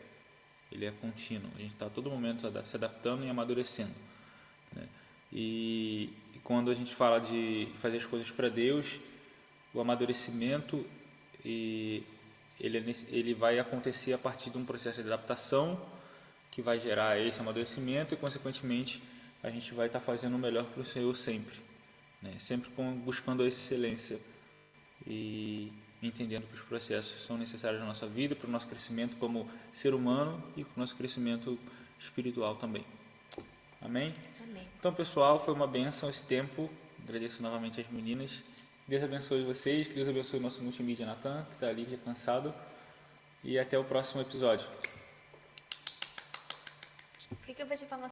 Ele é contínuo, a gente está a todo momento se adaptando e amadurecendo, né? E quando a gente fala de fazer as coisas para Deus, o amadurecimento ele vai acontecer a partir de um processo de adaptação que vai gerar esse amadurecimento e, consequentemente, a gente vai estar fazendo o melhor para o Senhor sempre, né? Sempre buscando a excelência e entendendo que os processos são necessários na nossa vida, para o nosso crescimento como ser humano e para o nosso crescimento espiritual também. Amém? Amém. Então, pessoal, foi uma bênção esse tempo. Agradeço novamente às meninas. Deus abençoe vocês, que Deus abençoe o nosso multimídia Natan, que está ali já cansado. E até o próximo episódio. Por que eu vou te falar